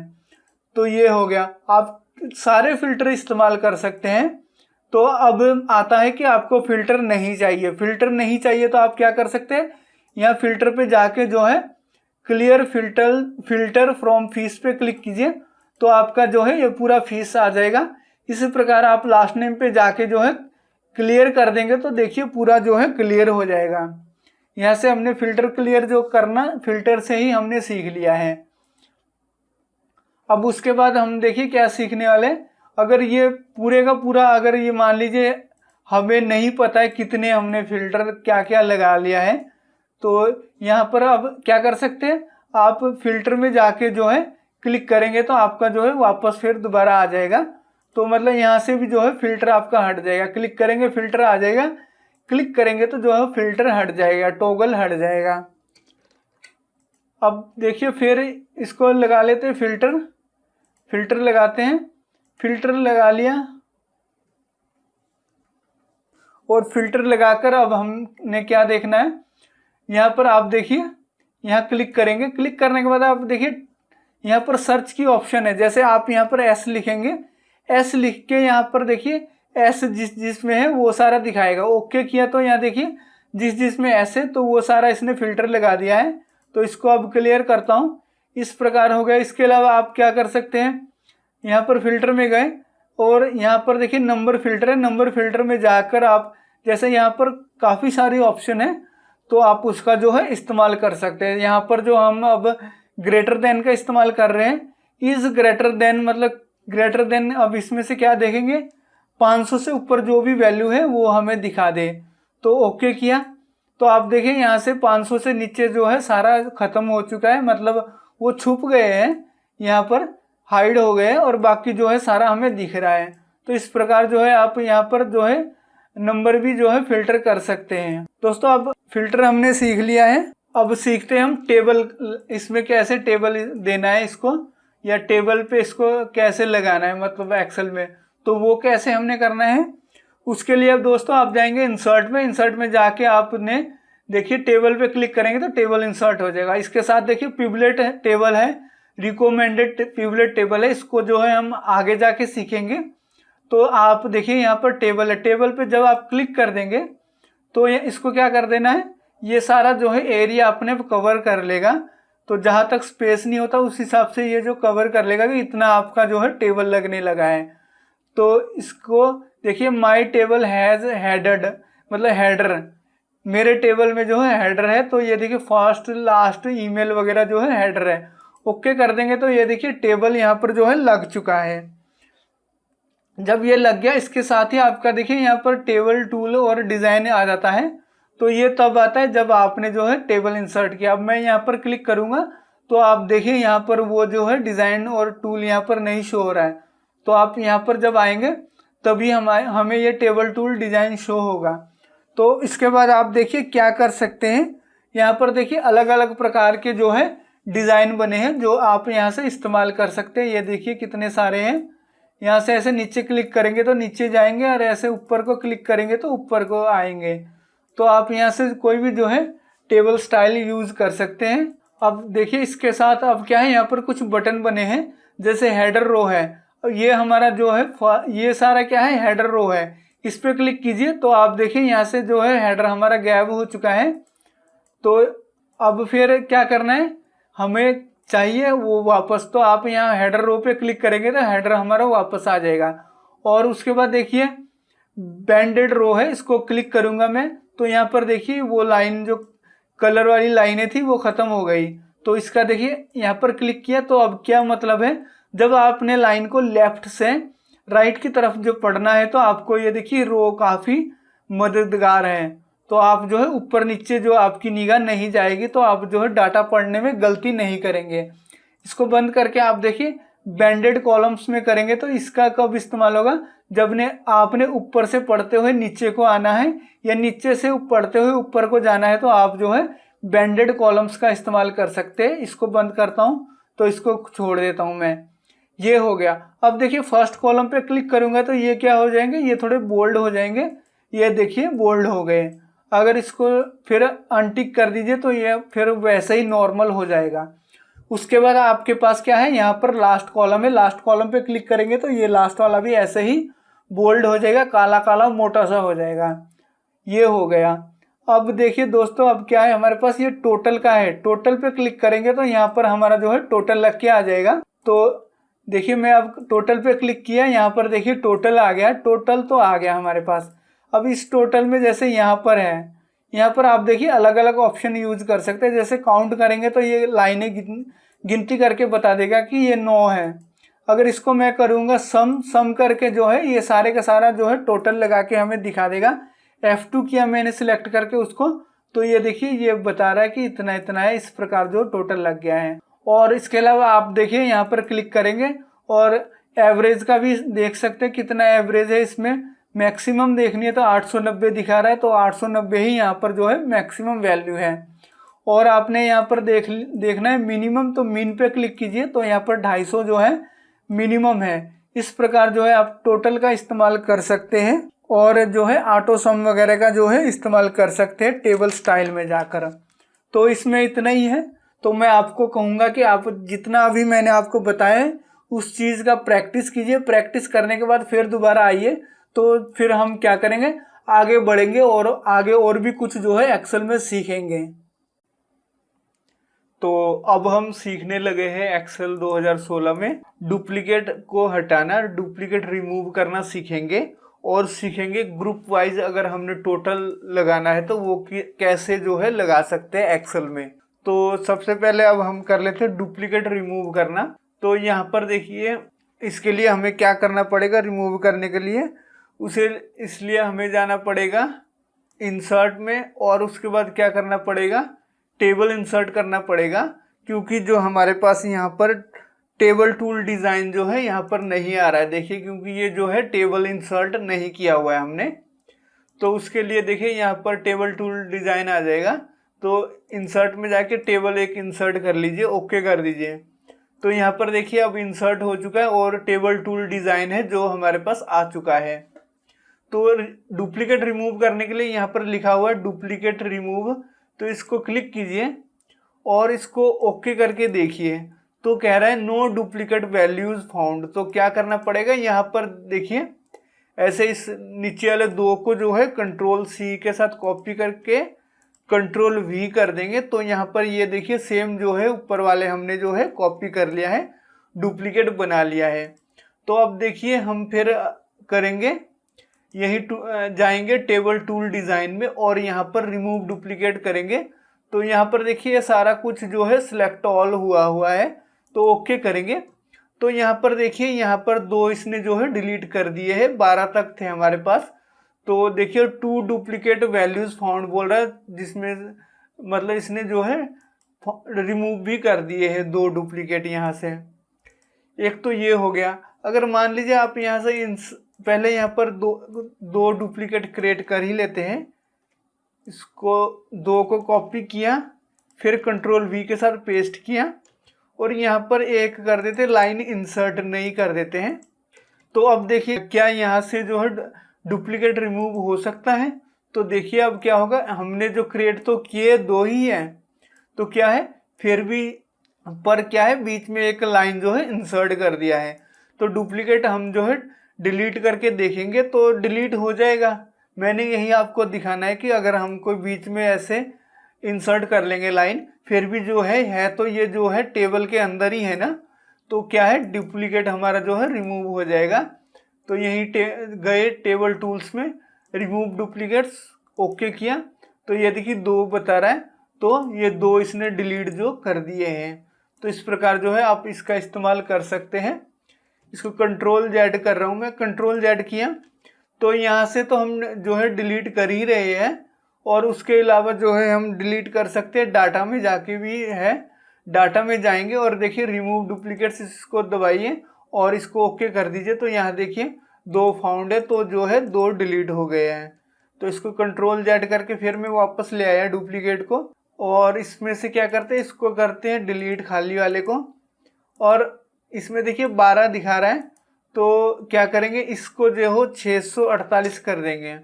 तो ये हो गया, आप सारे फिल्टर इस्तेमाल कर सकते हैं। तो अब आता है कि आपको फिल्टर नहीं चाहिए। फिल्टर नहीं चाहिए तो आप क्या कर सकते हैं, यहाँ फिल्टर पे जाके जो है क्लियर फिल्टर फ्रॉम फीस पे क्लिक कीजिए, तो आपका जो है ये पूरा फीस आ जाएगा। इसी प्रकार आप लास्ट नेम पे जाके जो है क्लियर कर देंगे तो देखिए पूरा जो है क्लियर हो जाएगा। यहाँ से हमने फिल्टर क्लियर जो करना, फिल्टर से ही हमने सीख लिया है। अब उसके बाद हम देखिए क्या सीखने वाले। अगर ये पूरे का पूरा, अगर ये मान लीजिए हमें नहीं पता है कितने हमने फिल्टर क्या क्या लगा लिया है, तो यहाँ पर अब क्या कर सकते हैं, आप फिल्टर में जाके जो है क्लिक करेंगे तो आपका जो है वापस फिर दोबारा आ जाएगा। तो मतलब यहाँ से भी जो है फिल्टर आपका हट जाएगा। क्लिक करेंगे फिल्टर आ जाएगा, क्लिक करेंगे तो जो है फिल्टर हट जाएगा, टॉगल हट जाएगा। अब देखिए फिर इसको लगा लेते हैं फिल्टर। फिल्टर लगाते हैं, फिल्टर लगा लिया और फिल्टर लगाकर अब हमने क्या देखना है, यहाँ पर आप देखिए यहाँ क्लिक करेंगे। क्लिक करने के बाद आप देखिए यहाँ पर सर्च की ऑप्शन है। जैसे आप यहाँ पर एस लिखेंगे, एस लिख के यहाँ पर देखिए एस जिसमें है वो सारा दिखाएगा। ओके किया तो यहाँ देखिए जिसमें एस है तो वो सारा इसने फिल्टर लगा दिया है। तो इसको अब क्लियर करता हूँ। इस प्रकार हो गया। इसके अलावा आप क्या कर सकते हैं, यहाँ पर फिल्टर में गए और यहाँ पर देखिए नंबर फिल्टर है। नंबर फिल्टर में जाकर आप जैसे यहाँ पर काफ़ी सारी ऑप्शन है तो आप उसका जो है इस्तेमाल कर सकते हैं। यहाँ पर जो हम अब ग्रेटर देन का इस्तेमाल कर रहे हैं, इज ग्रेटर देन मतलब ग्रेटर देन, अब इसमें से क्या देखेंगे 500 से ऊपर जो भी वैल्यू है वो हमें दिखा दे। तो ओके किया तो आप देखें यहाँ से 500 से नीचे जो है सारा खत्म हो चुका है, मतलब वो छुप गए हैं, यहाँ पर हाइड हो गए और बाकी जो है सारा हमें दिख रहा है। तो इस प्रकार जो है आप यहाँ पर जो है नंबर भी जो है फिल्टर कर सकते हैं। दोस्तों अब फिल्टर हमने सीख लिया है। अब सीखते हैं हम टेबल, इसमें कैसे टेबल देना है इसको, या टेबल पे इसको कैसे लगाना है मतलब एक्सेल में। तो वो कैसे हमने करना है, उसके लिए अब दोस्तों आप जाएंगे इंसर्ट में। इंसर्ट में जाके आपने देखिए टेबल पे क्लिक करेंगे तो टेबल इंसर्ट हो जाएगा। इसके साथ देखिए पिवलेट टेबल है, रिकमेंडेड पिवलेट टेबल है। इसको जो है हम आगे जाके सीखेंगे। तो आप देखिए यहाँ पर टेबल है। टेबल पे जब आप क्लिक कर देंगे तो ये इसको क्या कर देना है, ये सारा जो है एरिया अपने कवर कर लेगा। तो जहाँ तक स्पेस नहीं होता उस हिसाब से ये जो कवर कर लेगा कि इतना आपका जो है टेबल लगने लगा है। तो इसको देखिए माई टेबल हैज़ हेडेड मतलब हेडर, मेरे टेबल में जो है हेडर है। तो ये देखिए फर्स्ट लास्ट ईमेल वगैरह जो है हेडर है। ओके कर देंगे तो ये देखिए टेबल यहाँ पर जो है लग चुका है। जब ये लग गया इसके साथ ही आपका देखिए यहाँ पर टेबल टूल और डिज़ाइन आ जाता है। तो ये तब आता है जब आपने जो है टेबल इंसर्ट किया। अब मैं यहाँ पर क्लिक करूँगा तो आप देखिए यहाँ पर वो जो है डिज़ाइन और टूल यहाँ पर नहीं शो हो रहा है। तो आप यहाँ पर जब आएंगे तभी हमें ये टेबल टूल डिज़ाइन शो होगा। तो इसके बाद आप देखिए क्या कर सकते हैं, यहाँ पर देखिए अलग अलग प्रकार के जो है डिज़ाइन बने हैं जो आप यहाँ से इस्तेमाल कर सकते हैं। ये देखिए कितने सारे हैं। यहाँ से ऐसे नीचे क्लिक करेंगे तो नीचे जाएंगे और ऐसे ऊपर को क्लिक करेंगे तो ऊपर को आएंगे। तो आप यहाँ से कोई भी जो है टेबल स्टाइल यूज़ कर सकते हैं। अब देखिए इसके साथ अब क्या है, यहाँ पर कुछ बटन बने हैं जैसे हेडर रो है। ये हमारा जो है ये सारा क्या है हेडर रो है। इस पर क्लिक कीजिए तो आप देखिए यहाँ से जो है हेडर हमारा गायब हो चुका है। तो अब फिर क्या करना है, हमें चाहिए वो वापस। तो आप यहाँ हेडर रो पे क्लिक करेंगे तो हेडर हमारा वापस आ जाएगा। और उसके बाद देखिए बैंडेड रो है, इसको क्लिक करूँगा मैं तो यहाँ पर देखिए वो लाइन जो कलर वाली लाइनें थी वो ख़त्म हो गई। तो इसका देखिए यहाँ पर क्लिक किया तो अब क्या मतलब है, जब आपने लाइन को लेफ्ट से राइट की तरफ जो पढ़ना है तो आपको ये देखिए रो काफ़ी मददगार है। तो आप जो है ऊपर नीचे जो आपकी निगाह नहीं जाएगी तो आप जो है डाटा पढ़ने में गलती नहीं करेंगे। इसको बंद करके आप देखिए बैंडेड कॉलम्स में करेंगे तो इसका कब इस्तेमाल होगा, जब आपने ऊपर से पढ़ते हुए नीचे को आना है या नीचे से पढ़ते हुए ऊपर को जाना है तो आप जो है बैंडेड कॉलम्स का इस्तेमाल कर सकते हैं। इसको बंद करता हूँ तो इसको छोड़ देता हूँ मैं। ये हो गया। अब देखिए फर्स्ट कॉलम पे क्लिक करूँगा तो ये क्या हो जाएंगे, ये थोड़े बोल्ड हो जाएंगे। ये देखिए बोल्ड हो गए। अगर इसको फिर अनटिक कर दीजिए तो ये फिर वैसे ही नॉर्मल हो जाएगा। उसके बाद आपके पास क्या है, यहाँ पर लास्ट कॉलम है। लास्ट कॉलम पे क्लिक करेंगे तो ये लास्ट वाला भी ऐसे ही बोल्ड हो जाएगा, काला काला मोटा सा हो जाएगा। ये हो गया। अब देखिए दोस्तों अब क्या है हमारे पास, ये टोटल का है। टोटल पे क्लिक करेंगे तो यहाँ पर हमारा जो है टोटल लग के आ जाएगा। तो देखिए मैं अब टोटल पे क्लिक किया, यहाँ पर देखिए टोटल आ गया। टोटल तो आ गया हमारे पास। अब इस टोटल में जैसे यहाँ पर है, यहाँ पर आप देखिए अलग अलग ऑप्शन यूज कर सकते हैं। जैसे काउंट करेंगे तो ये लाइनें गिनती करके बता देगा कि ये 9 है। अगर इसको मैं करूँगा सम करके जो है ये सारे का सारा जो है टोटल लगा के हमें दिखा देगा। F2 किया मैंने सिलेक्ट करके उसको, तो ये देखिए ये बता रहा है कि इतना इतना है। इस प्रकार जो टोटल लग गया है। और इसके अलावा आप देखिए यहाँ पर क्लिक करेंगे और एवरेज का भी देख सकते हैं कितना एवरेज है। इसमें मैक्सिमम देखनी है तो 890 दिखा रहा है, तो 890 ही यहाँ पर जो है मैक्सिमम वैल्यू है। और आपने यहाँ पर देखना है मिनिमम, तो मिन पे क्लिक कीजिए, तो यहाँ पर 250 जो है मिनिमम है। इस प्रकार जो है आप टोटल का इस्तेमाल कर सकते हैं और जो है ऑटो सम वगैरह का जो है इस्तेमाल कर सकते हैं टेबल स्टाइल में जाकर। तो इसमें इतना ही है। तो मैं आपको कहूँगा कि आप जितना अभी मैंने आपको बताया है उस चीज़ का प्रैक्टिस कीजिए। प्रैक्टिस करने के बाद फिर दोबारा आइए, तो फिर हम क्या करेंगे, आगे बढ़ेंगे और आगे और भी कुछ जो है एक्सेल में सीखेंगे। तो अब हम सीखने लगे हैं एक्सेल 2016 में डुप्लीकेट को हटाना, डुप्लीकेट रिमूव करना सीखेंगे और सीखेंगे ग्रुप वाइज अगर हमने टोटल लगाना है तो वो कैसे जो है लगा सकते हैं एक्सेल में। तो सबसे पहले अब हम कर लेते हैं डुप्लीकेट रिमूव करना। तो यहाँ पर देखिए इसके लिए हमें क्या करना पड़ेगा, रिमूव करने के लिए उसे इसलिए हमें जाना पड़ेगा इंसर्ट में और उसके बाद क्या करना पड़ेगा, टेबल इंसर्ट करना पड़ेगा, क्योंकि जो हमारे पास यहाँ पर टेबल टूल डिज़ाइन जो है यहाँ पर नहीं आ रहा है। देखिए क्योंकि ये जो है टेबल इंसर्ट नहीं किया हुआ है हमने, तो उसके लिए देखिए यहाँ पर टेबल टूल डिज़ाइन आ जाएगा। तो इंसर्ट में जाके टेबल एक इंसर्ट कर लीजिए, ओके कर दीजिए। तो यहाँ पर देखिए अब इंसर्ट हो चुका है और टेबल टूल डिज़ाइन है जो हमारे पास आ चुका है। तो डुप्लीकेट रिमूव करने के लिए यहाँ पर लिखा हुआ है डुप्लीकेट रिमूव, तो इसको क्लिक कीजिए और इसको ओके करके देखिए। तो कह रहा है नो डुप्लीकेट वैल्यूज फाउंड। तो क्या करना पड़ेगा, यहाँ पर देखिए ऐसे इस नीचे वाले दो को जो है कंट्रोल सी के साथ कॉपी करके कंट्रोल वी कर देंगे। तो यहाँ पर ये देखिए सेम जो है ऊपर वाले हमने जो है कॉपी कर लिया है, डुप्लीकेट बना लिया है। तो अब देखिए हम फिर करेंगे यही जाएंगे टेबल टूल डिज़ाइन में और यहाँ पर रिमूव डुप्लीकेट करेंगे। तो यहाँ पर देखिए सारा कुछ जो है सिलेक्ट ऑल हुआ है, तो ओके करेंगे। तो यहाँ पर देखिए यहाँ पर दो इसने जो है डिलीट कर दिए हैं, 12 तक थे हमारे पास। तो देखिए 2 डुप्लीकेट वैल्यूज फाउंड बोल रहा है, जिसमें मतलब इसने जो है रिमूव भी कर दिए हैं 2 डुप्लीकेट यहाँ से। एक तो ये हो गया। अगर मान लीजिए आप यहाँ से पहले यहाँ पर दो डुप्लीकेट क्रिएट कर ही लेते हैं, इसको 2 को कॉपी किया, फिर कंट्रोल वी के साथ पेस्ट किया और यहाँ पर एक कर देते, लाइन इंसर्ट नहीं कर देते हैं। तो अब देखिए क्या यहाँ से जो है डुप्लीकेट रिमूव हो सकता है। तो देखिए अब क्या होगा, हमने जो क्रिएट तो किए 2 ही हैं, तो क्या है फिर भी पर क्या है बीच में एक लाइन जो है इंसर्ट कर दिया है। तो डुप्लीकेट हम जो है डिलीट करके देखेंगे तो डिलीट हो जाएगा। मैंने यही आपको दिखाना है कि अगर हम कोई बीच में ऐसे इंसर्ट कर लेंगे लाइन, फिर भी जो है तो ये जो है टेबल के अंदर ही है ना, तो क्या है डुप्लीकेट हमारा जो है रिमूव हो जाएगा। तो यही गए टेबल टूल्स में रिमूव डुप्लीकेट्स, ओके किया तो ये देखिए 2 बता रहा है, तो ये 2 इसने डिलीट जो कर दिए हैं। तो इस प्रकार जो है आप इसका इस्तेमाल कर सकते हैं। इसको कंट्रोल जेड कर रहा हूँ मैं, कंट्रोल जेड किया तो यहाँ से तो हम जो है डिलीट कर ही रहे हैं और उसके अलावा जो है हम डिलीट कर सकते हैं, डाटा में जाके भी है। डाटा में जाएंगे और देखिए रिमूव डुप्लीकेट्स, इसको दबाइए और इसको ओके कर दीजिए। तो यहाँ देखिए 2 फाउंड है, तो जो है 2 डिलीट हो गए हैं। तो इसको कंट्रोल जेड करके फिर मैं वापस ले आया डुप्लीकेट को और इसमें से क्या करते हैं, इसको करते हैं डिलीट खाली वाले को। और इसमें देखिए 12 दिखा रहा है, तो क्या करेंगे इसको जो हो 648 कर देंगे।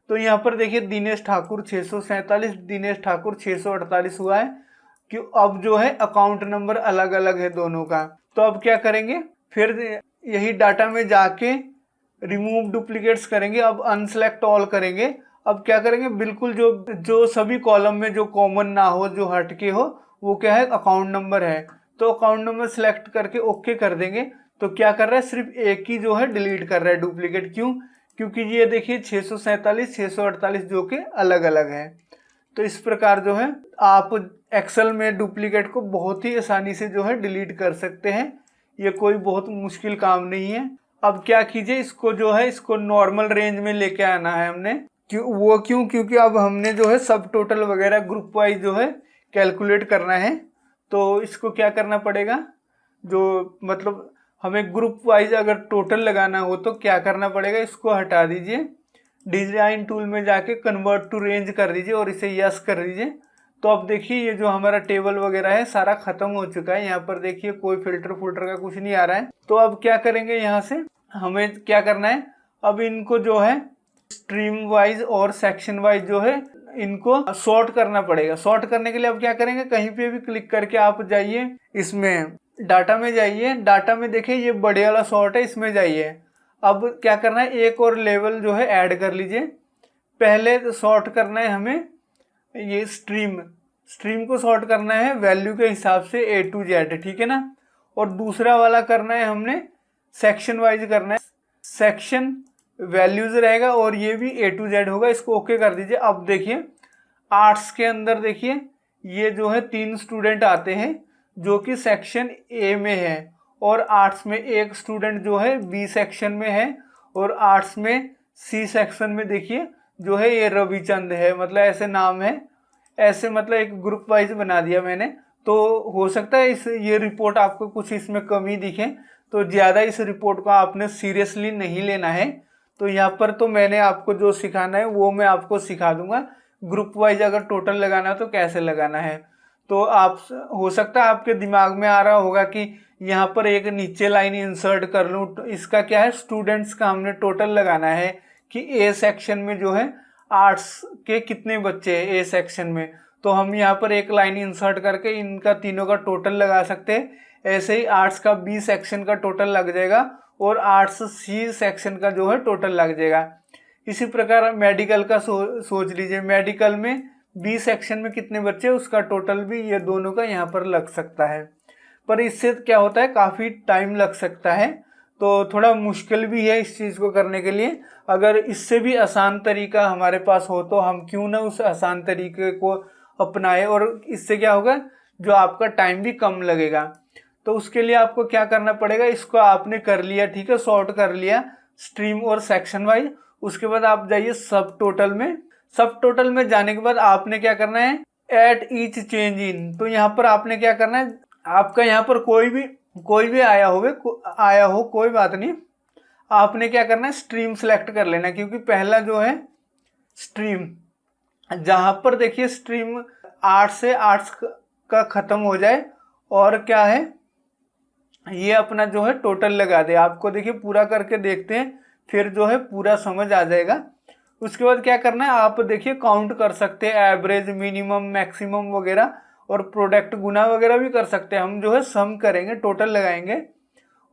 तो यहाँ पर देखिए दिनेश ठाकुर 647, दिनेश ठाकुर 648 हुआ है कि अब जो है अकाउंट नंबर अलग अलग है दोनों का। तो अब क्या करेंगे, फिर यही डाटा में जाके रिमूव डुप्लीकेट्स करेंगे। अब अनसेलेक्ट ऑल करेंगे। अब क्या करेंगे, बिल्कुल जो सभी कॉलम में जो कॉमन ना हो, जो हटके हो, वो क्या है अकाउंट नंबर है। तो अकाउंट नंबर सेलेक्ट करके ओके कर देंगे। तो क्या कर रहा है, सिर्फ एक ही जो है डिलीट कर रहा है डुप्लीकेट। क्यों, क्योंकि ये देखिए 647 648 जो कि अलग अलग है। तो इस प्रकार जो है आप एक्सेल में डुप्लीकेट को बहुत ही आसानी से जो है डिलीट कर सकते हैं। ये कोई बहुत मुश्किल काम नहीं है। अब क्या कीजिए, इसको जो है इसको नॉर्मल रेंज में लेके आना है हमने। क्योंकि अब हमने जो है सब टोटल वगैरह ग्रुप वाइज जो है कैलकुलेट करना है। तो इसको क्या करना पड़ेगा, जो मतलब हमें ग्रुप वाइज अगर टोटल लगाना हो तो क्या करना पड़ेगा, इसको हटा दीजिए, डिजाइन टूल में जाके कन्वर्ट टू रेंज कर दीजिए और इसे यस कर दीजिए। तो अब देखिए ये जो हमारा टेबल वगैरह है सारा खत्म हो चुका है। यहाँ पर देखिए कोई फिल्टर का कुछ नहीं आ रहा है। तो अब क्या करेंगे, यहाँ से हमें क्या करना है, अब इनको जो है स्ट्रीम वाइज और सेक्शन वाइज जो है इनको सॉर्ट करना पड़ेगा। सॉर्ट करने के लिए अब क्या करेंगे, कहीं पे भी क्लिक करके आप जाइए, इसमें डाटा में जाइए, डाटा में देखिए ये बड़े वाला सॉर्ट है, इसमें जाइए। अब क्या करना है, एक और लेवल जो है ऐड कर लीजिए। पहले सॉर्ट करना है हमें ये स्ट्रीम को सॉर्ट करना है वैल्यू के हिसाब से A to Z, ठीक है ना। और दूसरा वाला करना है हमने सेक्शन वाइज करना है, सेक्शन वैल्यूज रहेगा और ये भी A to Z होगा। इसको ओके कर दीजिए। अब देखिए आर्ट्स के अंदर देखिए ये जो है 3 स्टूडेंट आते हैं जो कि सेक्शन A में है, और आर्ट्स में एक स्टूडेंट जो है B सेक्शन में है, और आर्ट्स में C सेक्शन में देखिए जो है ये रविचंद है, मतलब ऐसे नाम है, ऐसे मतलब एक ग्रुप वाइज बना दिया मैंने। तो हो सकता है ये रिपोर्ट आपको कुछ इसमें कमी दिखे, तो ज़्यादा इस रिपोर्ट को आपने सीरियसली नहीं लेना है। तो यहाँ पर तो मैंने आपको जो सिखाना है वो मैं आपको सिखा दूंगा, ग्रुप वाइज अगर टोटल लगाना है तो कैसे लगाना है। तो आप हो सकता है आपके दिमाग में आ रहा होगा कि यहाँ पर एक नीचे लाइन इंसर्ट कर लूँ, तो इसका क्या है, स्टूडेंट्स का हमने टोटल लगाना है कि ए सेक्शन में जो है आर्ट्स के कितने बच्चे हैं ए सेक्शन में। तो हम यहाँ पर एक लाइन इंसर्ट करके इनका तीनों का टोटल लगा सकते हैं। ऐसे ही आर्ट्स का बी सेक्शन का टोटल लग जाएगा और आर्ट्स सी सेक्शन का जो है टोटल लग जाएगा। इसी प्रकार मेडिकल का सोच लीजिए, मेडिकल में बी सेक्शन में कितने बच्चे उसका टोटल भी ये दोनों का यहाँ पर लग सकता है। पर इससे क्या होता है, काफ़ी टाइम लग सकता है, तो थोड़ा मुश्किल भी है इस चीज़ को करने के लिए। अगर इससे भी आसान तरीका हमारे पास हो तो हम क्यों ना उस आसान तरीके को अपनाएं, और इससे क्या होगा, जो आपका टाइम भी कम लगेगा। तो उसके लिए आपको क्या करना पड़ेगा, इसको आपने कर लिया, ठीक है, सॉर्ट कर लिया स्ट्रीम और सेक्शन वाइज। उसके बाद आप जाइए सब टोटल में। सब टोटल में जाने के बाद आपने क्या करना है, एट ईच चेंज इन। तो यहाँ पर आपने क्या करना है, आपका यहाँ पर कोई भी आया हो कोई बात नहीं, आपने क्या करना है, स्ट्रीम सेलेक्ट कर लेना, क्योंकि पहला जो है स्ट्रीम, जहां पर देखिए स्ट्रीम आर्ट्स से आर्ट्स का खत्म हो जाए और क्या है ये अपना जो है टोटल लगा दे। आपको देखिए पूरा करके देखते हैं, फिर जो है पूरा समझ आ जाएगा। उसके बाद क्या करना है, आप देखिए काउंट कर सकते हैं, एवरेज, मिनिमम, मैक्सिमम वगैरह, और प्रोडक्ट गुना वगैरह भी कर सकते हैं। हम जो है सम करेंगे, टोटल लगाएंगे।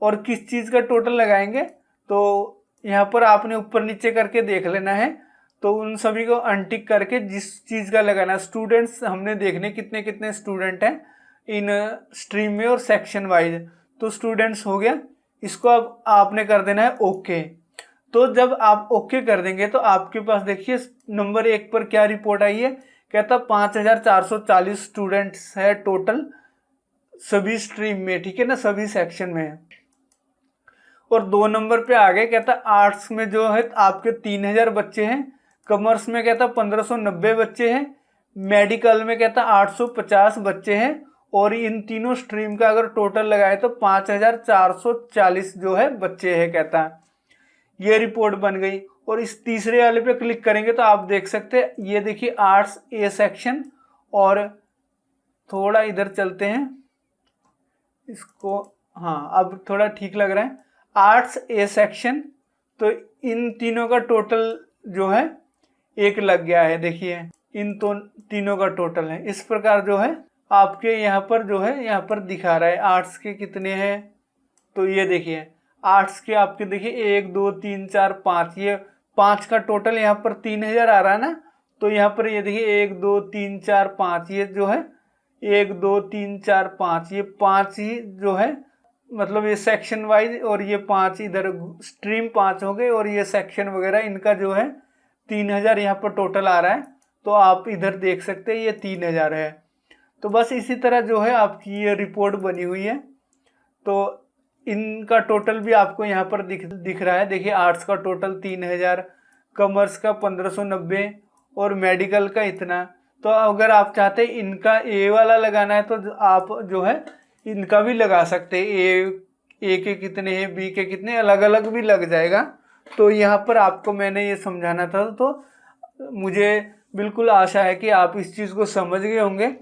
और किस चीज़ का टोटल लगाएंगे, तो यहाँ पर आपने ऊपर नीचे करके देख लेना है। तो उन सभी को अनटिक करके जिस चीज़ का लगाना, स्टूडेंट्स हमने देखने कितने कितने स्टूडेंट हैं इन स्ट्रीम में और सेक्शन वाइज। तो स्टूडेंट्स हो गया, इसको अब आपने कर देना है ओके। तो जब आप ओके कर देंगे तो आपके पास देखिए नंबर 1 पर क्या रिपोर्ट आई है, कहता 5440 स्टूडेंट्स है टोटल सभी स्ट्रीम में, ठीक है ना, सभी सेक्शन में है। और 2 नंबर पे आ गए, कहता आर्ट्स में जो है आपके 3000 बच्चे हैं, कॉमर्स में कहता 1590 बच्चे हैं, मेडिकल में कहता 850 बच्चे हैं, और इन तीनों स्ट्रीम का अगर टोटल लगाए तो 5440 जो है बच्चे हैं, कहता ये रिपोर्ट बन गई। और इस तीसरे वाले पे क्लिक करेंगे तो आप देख सकते हैं, ये देखिए आर्ट्स ए सेक्शन, और थोड़ा इधर चलते हैं इसको, हाँ अब थोड़ा ठीक लग रहा है, आर्ट्स ए सेक्शन। तो इन तीनों का टोटल जो है 1 लग गया है, देखिए इन तो तीनों का टोटल है। इस प्रकार जो है आपके यहाँ पर जो है यहाँ पर दिखा रहा है आर्ट्स के कितने हैं। तो ये देखिए आर्ट्स के आपके देखिए 1 2 3 4 5, ये 5 का टोटल यहाँ पर 3000 आ रहा है ना। तो यहाँ पर ये देखिए 1 2 3 4 5, ये जो है 1 2 3 4 5, ये 5 ही जो है, मतलब ये सेक्शन वाइज, और ये 5 इधर स्ट्रीम 5 हो गए, और ये सेक्शन वगैरह इनका जो है 3000 यहाँ पर टोटल आ रहा है। तो आप इधर देख सकते हैं ये 3000 है। तो बस इसी तरह जो है आपकी ये रिपोर्ट बनी हुई है। तो इनका टोटल भी आपको यहाँ पर दिख रहा है, देखिए आर्ट्स का टोटल 3000, कॉमर्स का 1590 और मेडिकल का इतना। तो अगर आप चाहते हैं इनका ए वाला लगाना है तो आप जो है इनका भी लगा सकते हैं, ए के कितने हैं, बी के कितने, अलग अलग भी लग जाएगा। तो यहाँ पर आपको मैंने ये समझाना था, तो मुझे बिल्कुल आशा है कि आप इस चीज़ को समझ गए होंगे।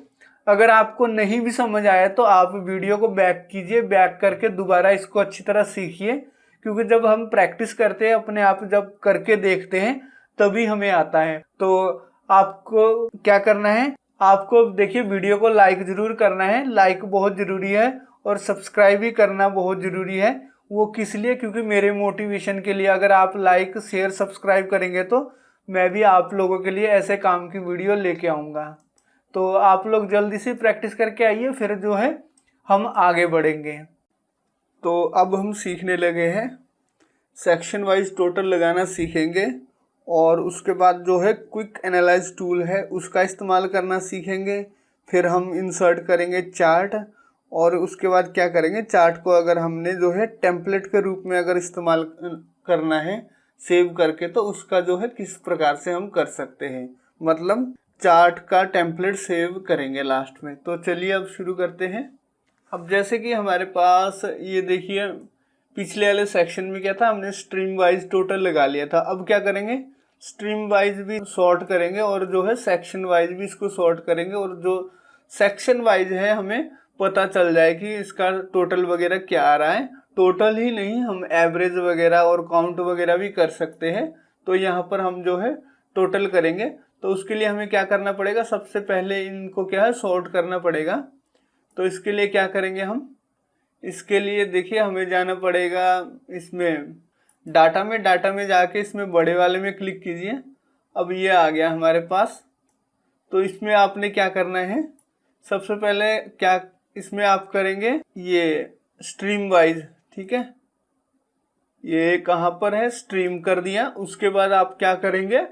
अगर आपको नहीं भी समझ आया तो आप वीडियो को बैक कीजिए, बैक करके दोबारा इसको अच्छी तरह सीखिए, क्योंकि जब हम प्रैक्टिस करते हैं अपने आप, जब करके देखते हैं तभी हमें आता है। तो आपको क्या करना है, आपको देखिए वीडियो को लाइक जरूर करना है, लाइक बहुत ज़रूरी है, और सब्सक्राइब भी करना बहुत ज़रूरी है। वो किस लिए, क्योंकि मेरे मोटिवेशन के लिए। अगर आप लाइक शेयर सब्सक्राइब करेंगे तो मैं भी आप लोगों के लिए ऐसे काम की वीडियो लेके आऊँगा। तो आप लोग जल्दी से प्रैक्टिस करके आइए, फिर जो है हम आगे बढ़ेंगे। तो अब हम सीखने लगे हैं, सेक्शन वाइज टोटल लगाना सीखेंगे, और उसके बाद जो है क्विक एनालाइज टूल है उसका इस्तेमाल करना सीखेंगे। फिर हम इंसर्ट करेंगे चार्ट, और उसके बाद क्या करेंगे, चार्ट को अगर हमने जो है टेम्पलेट के रूप में अगर इस्तेमाल करना है सेव करके, तो उसका जो है किस प्रकार से हम कर सकते हैं, मतलब चार्ट का टेम्पलेट सेव करेंगे लास्ट में। तो चलिए अब शुरू करते हैं। अब जैसे कि हमारे पास ये देखिए, पिछले वाले सेक्शन में क्या था, हमने स्ट्रीम वाइज टोटल लगा लिया था। अब क्या करेंगे, स्ट्रीम वाइज भी सॉर्ट करेंगे और जो है सेक्शन वाइज भी इसको सॉर्ट करेंगे, और जो सेक्शन वाइज है हमें पता चल जाए कि इसका टोटल वगैरह क्या आ रहा है। टोटल ही नहीं, हम एवरेज वगैरह और काउंट वगैरह भी कर सकते हैं। तो यहाँ पर हम जो है टोटल करेंगे। तो उसके लिए हमें क्या करना पड़ेगा, सबसे पहले इनको क्या है सॉर्ट करना पड़ेगा। तो इसके लिए क्या करेंगे हम, इसके लिए देखिए हमें जाना पड़ेगा इसमें डाटा में जाके इसमें बड़े वाले में क्लिक कीजिए। अब ये आ गया हमारे पास। तो इसमें आपने क्या करना है, सबसे पहले क्या इसमें आप करेंगे ये स्ट्रीम वाइज, ठीक है, ये कहाँ पर है, स्ट्रीम कर दिया। उसके बाद आप क्या करेंगे,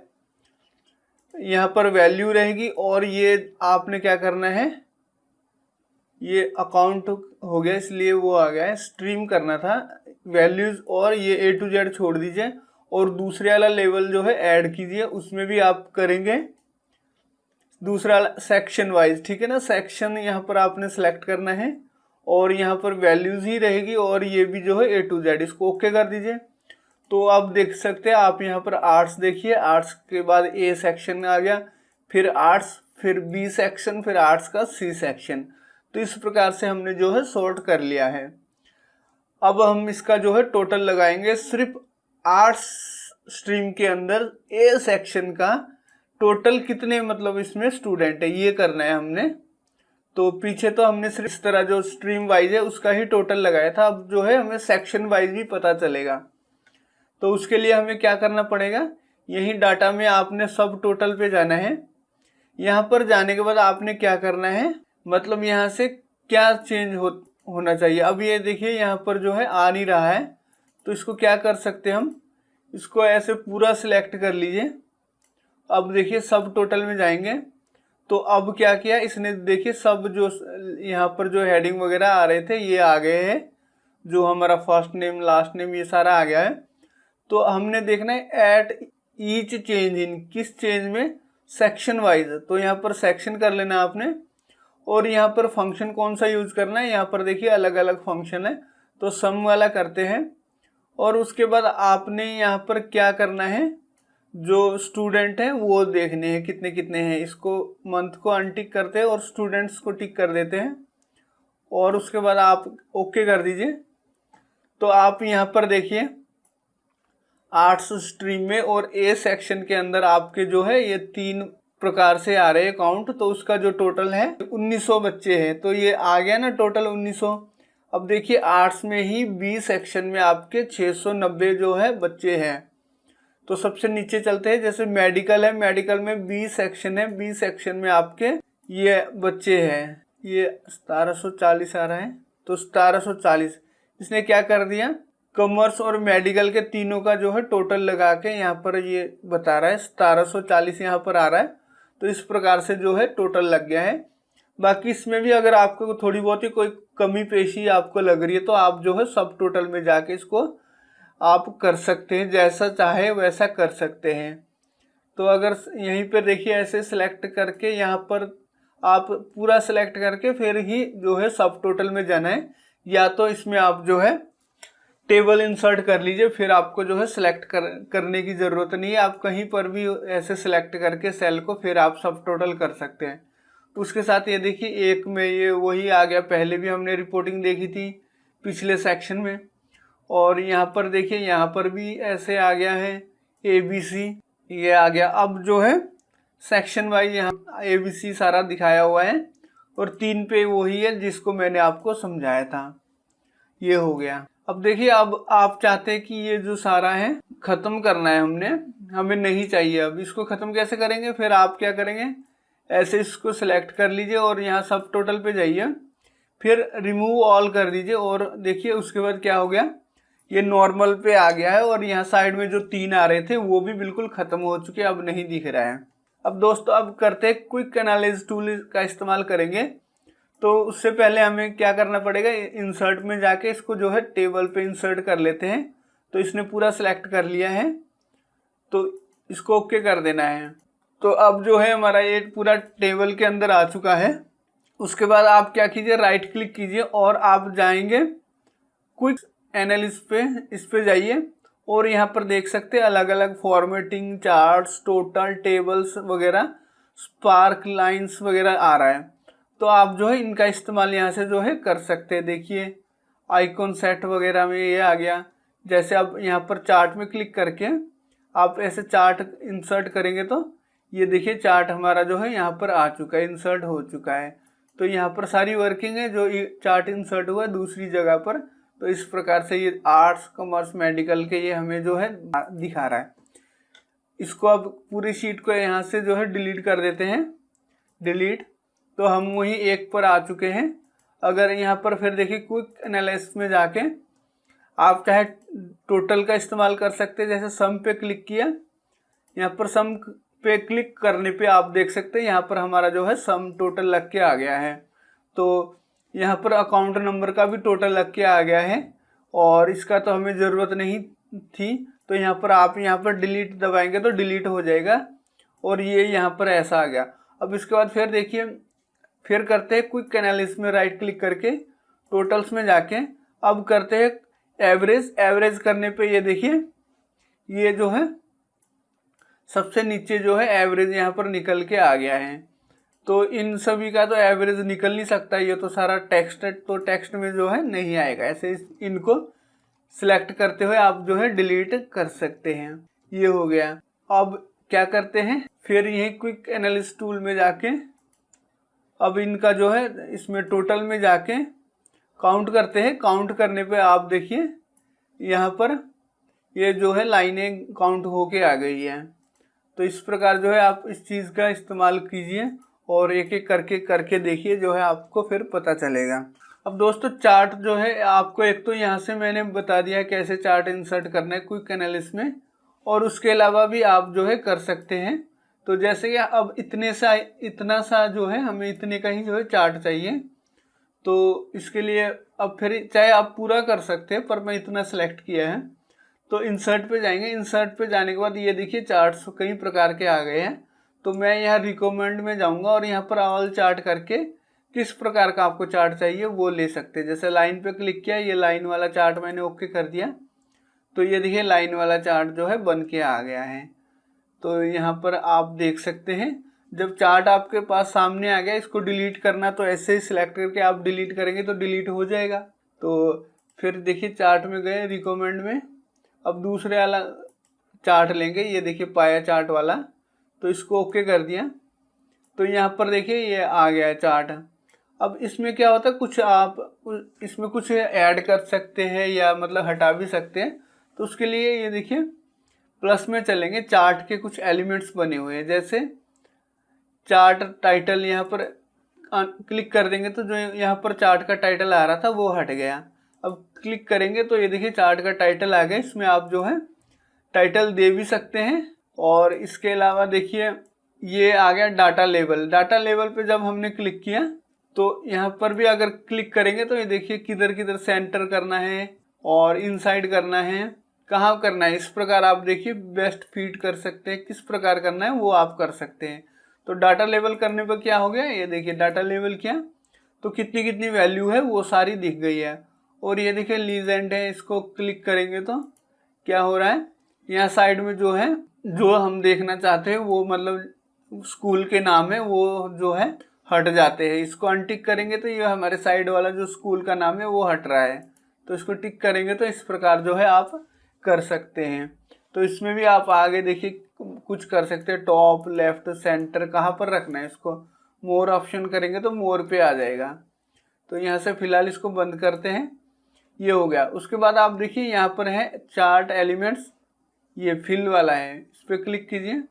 यहाँ पर वैल्यू रहेगी, और ये आपने क्या करना है, ये अकाउंट हो गया इसलिए वो आ गया है, स्ट्रीम करना था वैल्यूज, और ये A to Z छोड़ दीजिए, और दूसरे वाला लेवल जो है ऐड कीजिए, उसमें भी आप करेंगे दूसरा सेक्शन वाइज, ठीक है ना। सेक्शन यहाँ पर आपने सेलेक्ट करना है, और यहाँ पर वैल्यूज ही रहेगी, और ये भी जो है A to Z, इसको ओके कर दीजिए। तो आप देख सकते हैं, आप यहाँ पर आर्ट्स देखिए, आर्ट्स के बाद A सेक्शन आ गया, फिर आर्ट्स, फिर B सेक्शन, फिर आर्ट्स का C सेक्शन। तो इस प्रकार से हमने जो है सॉर्ट कर लिया है। अब हम इसका जो है टोटल लगाएंगे, सिर्फ आर्ट्स स्ट्रीम के अंदर A सेक्शन का टोटल कितने मतलब इसमें स्टूडेंट है, ये करना है हमने। तो पीछे तो हमने सिर्फ इस तरह जो स्ट्रीम वाइज है उसका ही टोटल लगाया था, अब जो है हमें सेक्शन वाइज भी पता चलेगा। तो उसके लिए हमें क्या करना पड़ेगा, यही डाटा में आपने सब टोटल पे जाना है। यहाँ पर जाने के बाद आपने क्या करना है, मतलब यहाँ से क्या चेंज होना चाहिए। अब ये देखिए यहाँ पर जो है आ नहीं रहा है, तो इसको क्या कर सकते हैं हम, इसको ऐसे पूरा सिलेक्ट कर लीजिए। अब देखिए सब टोटल में जाएंगे, तो अब क्या किया इसने, देखिए सब जो यहाँ पर जो हेडिंग वगैरह आ रहे थे ये आ गए हैं, जो हमारा फर्स्ट नेम लास्ट नेम ये सारा आ गया है। तो हमने देखना है एट ईच चेंज इन, किस चेंज में, सेक्शन वाइज। तो यहाँ पर सेक्शन कर लेना आपने, और यहाँ पर फंक्शन कौन सा यूज करना है, यहाँ पर देखिए अलग अलग फंक्शन है, तो सम वाला करते हैं। और उसके बाद आपने यहाँ पर क्या करना है, जो स्टूडेंट है वो देखने हैं कितने कितने हैं, इसको मंथ को अनटिक करते हैं और स्टूडेंट्स को टिक कर देते हैं, और उसके बाद आप ओके कर दीजिए। तो आप यहाँ पर देखिए आर्ट्स स्ट्रीम में और A सेक्शन के अंदर आपके जो है ये 3 प्रकार से आ रहे हैं काउंट। तो उसका जो टोटल है 1900 बच्चे हैं, तो ये आ गया ना टोटल 1900। अब देखिए आर्ट्स में ही B सेक्शन में आपके 690 जो है बच्चे हैं। तो सबसे नीचे चलते हैं, जैसे मेडिकल है, मेडिकल में B सेक्शन है, B सेक्शन में आपके ये बच्चे हैं, ये 1740 आ रहा है, तो 1740 इसने क्या कर दिया, कॉमर्स और मेडिकल के तीनों का जो है टोटल लगा के यहाँ पर ये बता रहा है 1740 यहाँ पर आ रहा है। तो इस प्रकार से जो है टोटल लग गया है। बाकी इसमें भी अगर आपको थोड़ी बहुत ही कोई कमी पेशी आपको लग रही है तो आप जो है सब टोटल में जाके इसको आप कर सकते हैं, जैसा चाहे वैसा कर सकते हैं। तो अगर यहीं पर देखिए ऐसे सिलेक्ट करके यहाँ पर आप पूरा सिलेक्ट करके फिर ही जो है सब टोटल में जाना है, या तो इसमें आप जो है टेबल इंसर्ट कर लीजिए, फिर आपको जो है सिलेक्ट करने की ज़रूरत नहीं है। आप कहीं पर भी ऐसे सिलेक्ट करके सेल को फिर आप सब टोटल कर सकते हैं। उसके साथ ये देखिए एक में ये वही आ गया, पहले भी हमने रिपोर्टिंग देखी थी पिछले सेक्शन में। और यहाँ पर देखिए यहाँ पर भी ऐसे आ गया है ABC, ये आ गया। अब जो है सेक्शन वाइज यहाँ ABC सारा दिखाया हुआ है और 3 पे वही है जिसको मैंने आपको समझाया था, ये हो गया। अब देखिए अब आप चाहते हैं कि ये जो सारा है ख़त्म करना है, हमें नहीं चाहिए। अब इसको ख़त्म कैसे करेंगे? फिर आप क्या करेंगे, ऐसे इसको सिलेक्ट कर लीजिए और यहाँ सब टोटल पे जाइए, फिर रिमूव ऑल कर दीजिए और देखिए उसके बाद क्या हो गया, ये नॉर्मल पे आ गया है और यहाँ साइड में जो 3 आ रहे थे वो भी बिल्कुल ख़त्म हो चुके हैं, अब नहीं दिख रहा है। अब दोस्तों अब करते हैं क्विक एनालिसिस टूल का इस्तेमाल करेंगे। तो उससे पहले हमें क्या करना पड़ेगा, इंसर्ट में जाके इसको जो है टेबल पे इंसर्ट कर लेते हैं। तो इसने पूरा सिलेक्ट कर लिया है, तो इसको ओके कर देना है। तो अब जो है हमारा ये पूरा टेबल के अंदर आ चुका है। उसके बाद आप क्या कीजिए, राइट क्लिक कीजिए और आप जाएंगे क्विक एनालिसिस पे, इस पे जाइए और यहाँ पर देख सकते हैं अलग अलग फॉर्मेटिंग, चार्ट्स, टोटल, टेबल्स वगैरह, स्पार्क लाइंस वगैरह आ रहा है। तो आप जो है इनका इस्तेमाल यहाँ से जो है कर सकते हैं। देखिए आइकॉन सेट वगैरह में ये आ गया। जैसे अब यहाँ पर चार्ट में क्लिक करके आप ऐसे चार्ट इंसर्ट करेंगे तो ये देखिए चार्ट हमारा जो है यहाँ पर आ चुका है, इंसर्ट हो चुका है। तो यहाँ पर सारी वर्किंग है, जो चार्ट इंसर्ट हुआ है दूसरी जगह पर। तो इस प्रकार से ये आर्ट्स, कॉमर्स, मेडिकल के ये हमें जो है दिखा रहा है। इसको अब पूरी शीट को यहाँ से जो है डिलीट कर देते हैं, डिलीट। तो हम वही एक पर आ चुके हैं। अगर यहाँ पर फिर देखिए क्विक एनालिसिस में जाके आप चाहे टोटल का इस्तेमाल कर सकते हैं। जैसे सम पे क्लिक किया, यहाँ पर सम पे क्लिक करने पे आप देख सकते हैं यहाँ पर हमारा जो है सम टोटल लग के आ गया है। तो यहाँ पर अकाउंट नंबर का भी टोटल लग के आ गया है और इसका तो हमें ज़रूरत नहीं थी। तो यहाँ पर आप यहाँ पर डिलीट दबाएंगे तो डिलीट हो जाएगा और ये यहाँ पर ऐसा आ गया। अब इसके बाद फिर देखिए फिर करते हैं क्विक एनालिसिस में राइट क्लिक करके टोटल्स में जाके अब करते हैं एवरेज। एवरेज करने पे ये देखिए ये जो है सबसे नीचे जो है एवरेज यहाँ पर निकल के आ गया है। तो इन सभी का तो एवरेज निकल नहीं सकता, ये तो सारा टेक्स्ट है, तो टेक्स्ट में जो है नहीं आएगा। ऐसे इनको सिलेक्ट करते हुए आप जो है डिलीट कर सकते हैं। ये हो गया। अब क्या करते हैं, फिर यही क्विक एनालिसिस टूल में जाके अब इनका जो है इसमें टोटल में जाके काउंट करते हैं। काउंट करने पे आप देखिए यहाँ पर ये जो है लाइनें काउंट होके आ गई है। तो इस प्रकार जो है आप इस चीज़ का इस्तेमाल कीजिए और एक एक करके देखिए, जो है आपको फिर पता चलेगा। अब दोस्तों चार्ट जो है आपको एक तो यहाँ से मैंने बता दिया कैसे चार्ट इंसर्ट करना है क्विक एनालिसिस में, और उसके अलावा भी आप जो है कर सकते हैं। तो जैसे कि अब इतना सा जो है हमें इतने का ही जो है चार्ट चाहिए। तो इसके लिए अब फिर चाहे आप पूरा कर सकते हैं, पर मैं इतना सेलेक्ट किया है। तो इंसर्ट पे जाएंगे। इंसर्ट पे जाने के बाद ये देखिए चार्ट्स कई प्रकार के आ गए हैं। तो मैं यहाँ रिकमेंड में जाऊँगा और यहाँ पर ऑल चार्ट करके किस प्रकार का आपको चार्ट चाहिए वो ले सकते हैं। जैसे लाइन पे क्लिक किया, ये लाइन वाला चार्ट मैंने ओके कर दिया। तो ये देखिए लाइन वाला चार्ट जो है बन के आ गया है। तो यहाँ पर आप देख सकते हैं जब चार्ट आपके पास सामने आ गया, इसको डिलीट करना तो ऐसे ही सिलेक्ट करके आप डिलीट करेंगे तो डिलीट हो जाएगा। तो फिर देखिए चार्ट में गए रिकमेंड में, अब दूसरे वाला चार्ट लेंगे, ये देखिए पाया चार्ट वाला। तो इसको ओके कर दिया। तो यहाँ पर देखिए ये आ गया है चार्ट। अब इसमें क्या होता है, कुछ आप इसमें कुछ ऐड कर सकते हैं या मतलब हटा भी सकते हैं। तो उसके लिए ये देखिए प्लस में चलेंगे, चार्ट के कुछ एलिमेंट्स बने हुए हैं। जैसे चार्ट टाइटल, यहाँ पर क्लिक कर देंगे तो जो यहाँ पर चार्ट का टाइटल आ रहा था वो हट गया। अब क्लिक करेंगे तो ये देखिए चार्ट का टाइटल आ गया। इसमें आप जो है टाइटल दे भी सकते हैं। और इसके अलावा देखिए ये आ गया डाटा लेवल। डाटा लेवल पे जब हमने क्लिक किया तो यहाँ पर भी अगर क्लिक करेंगे तो ये देखिए किधर किधर सेंटर करना है और इनसाइड करना है, कहाँ करना है, इस प्रकार आप देखिए बेस्ट फिट कर सकते हैं। किस प्रकार करना है वो आप कर सकते हैं। तो डाटा लेवल करने पर क्या हो गया, ये देखिए डाटा लेवल किया तो कितनी कितनी वैल्यू है वो सारी दिख गई है। और ये देखिए लीजेंड है, इसको क्लिक करेंगे तो क्या हो रहा है, यहाँ साइड में जो है जो हम देखना चाहते हैं वो मतलब स्कूल के नाम है वो जो है हट जाते हैं। इसको अनटिक करेंगे तो ये हमारे साइड वाला जो स्कूल का नाम है वो हट रहा है। तो इसको टिक करेंगे तो इस प्रकार जो है आप कर सकते हैं। तो इसमें भी आप आगे देखिए कुछ कर सकते हैं, टॉप लेफ्ट सेंटर कहाँ पर रखना है इसको, मोर ऑप्शन करेंगे तो मोर पे आ जाएगा। तो यहाँ से फिलहाल इसको बंद करते हैं, ये हो गया। उसके बाद आप देखिए यहाँ पर है चार्ट एलिमेंट्स, ये फिल वाला है, इस पर क्लिक कीजिए,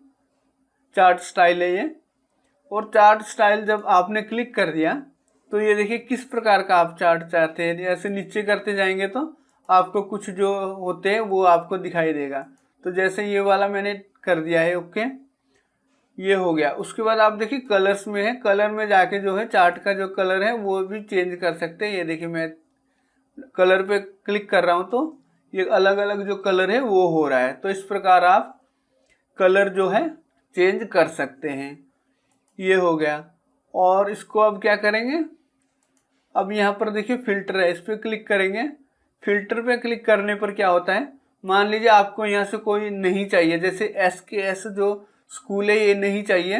चार्ट स्टाइल है ये। और चार्ट स्टाइल जब आपने क्लिक कर दिया तो ये देखिए किस प्रकार का आप चार्ट चाहते हैं। ऐसे नीचे करते जाएंगे तो आपको कुछ जो होते हैं वो आपको दिखाई देगा। तो जैसे ये वाला मैंने कर दिया है, ओके, ये हो गया। उसके बाद आप देखिए कलर्स में है, कलर में जाके जो है चार्ट का जो कलर है वो भी चेंज कर सकते हैं। ये देखिए मैं कलर पे क्लिक कर रहा हूँ तो ये अलग अलग जो कलर है वो हो रहा है। तो इस प्रकार आप कलर जो है चेंज कर सकते हैं। ये हो गया। और इसको अब क्या करेंगे, अब यहाँ पर देखिए फिल्टर है, इस पर क्लिक करेंगे। फिल्टर पे क्लिक करने पर क्या होता है, मान लीजिए आपको यहाँ से कोई नहीं चाहिए, जैसे SKS जो स्कूल है ये नहीं चाहिए,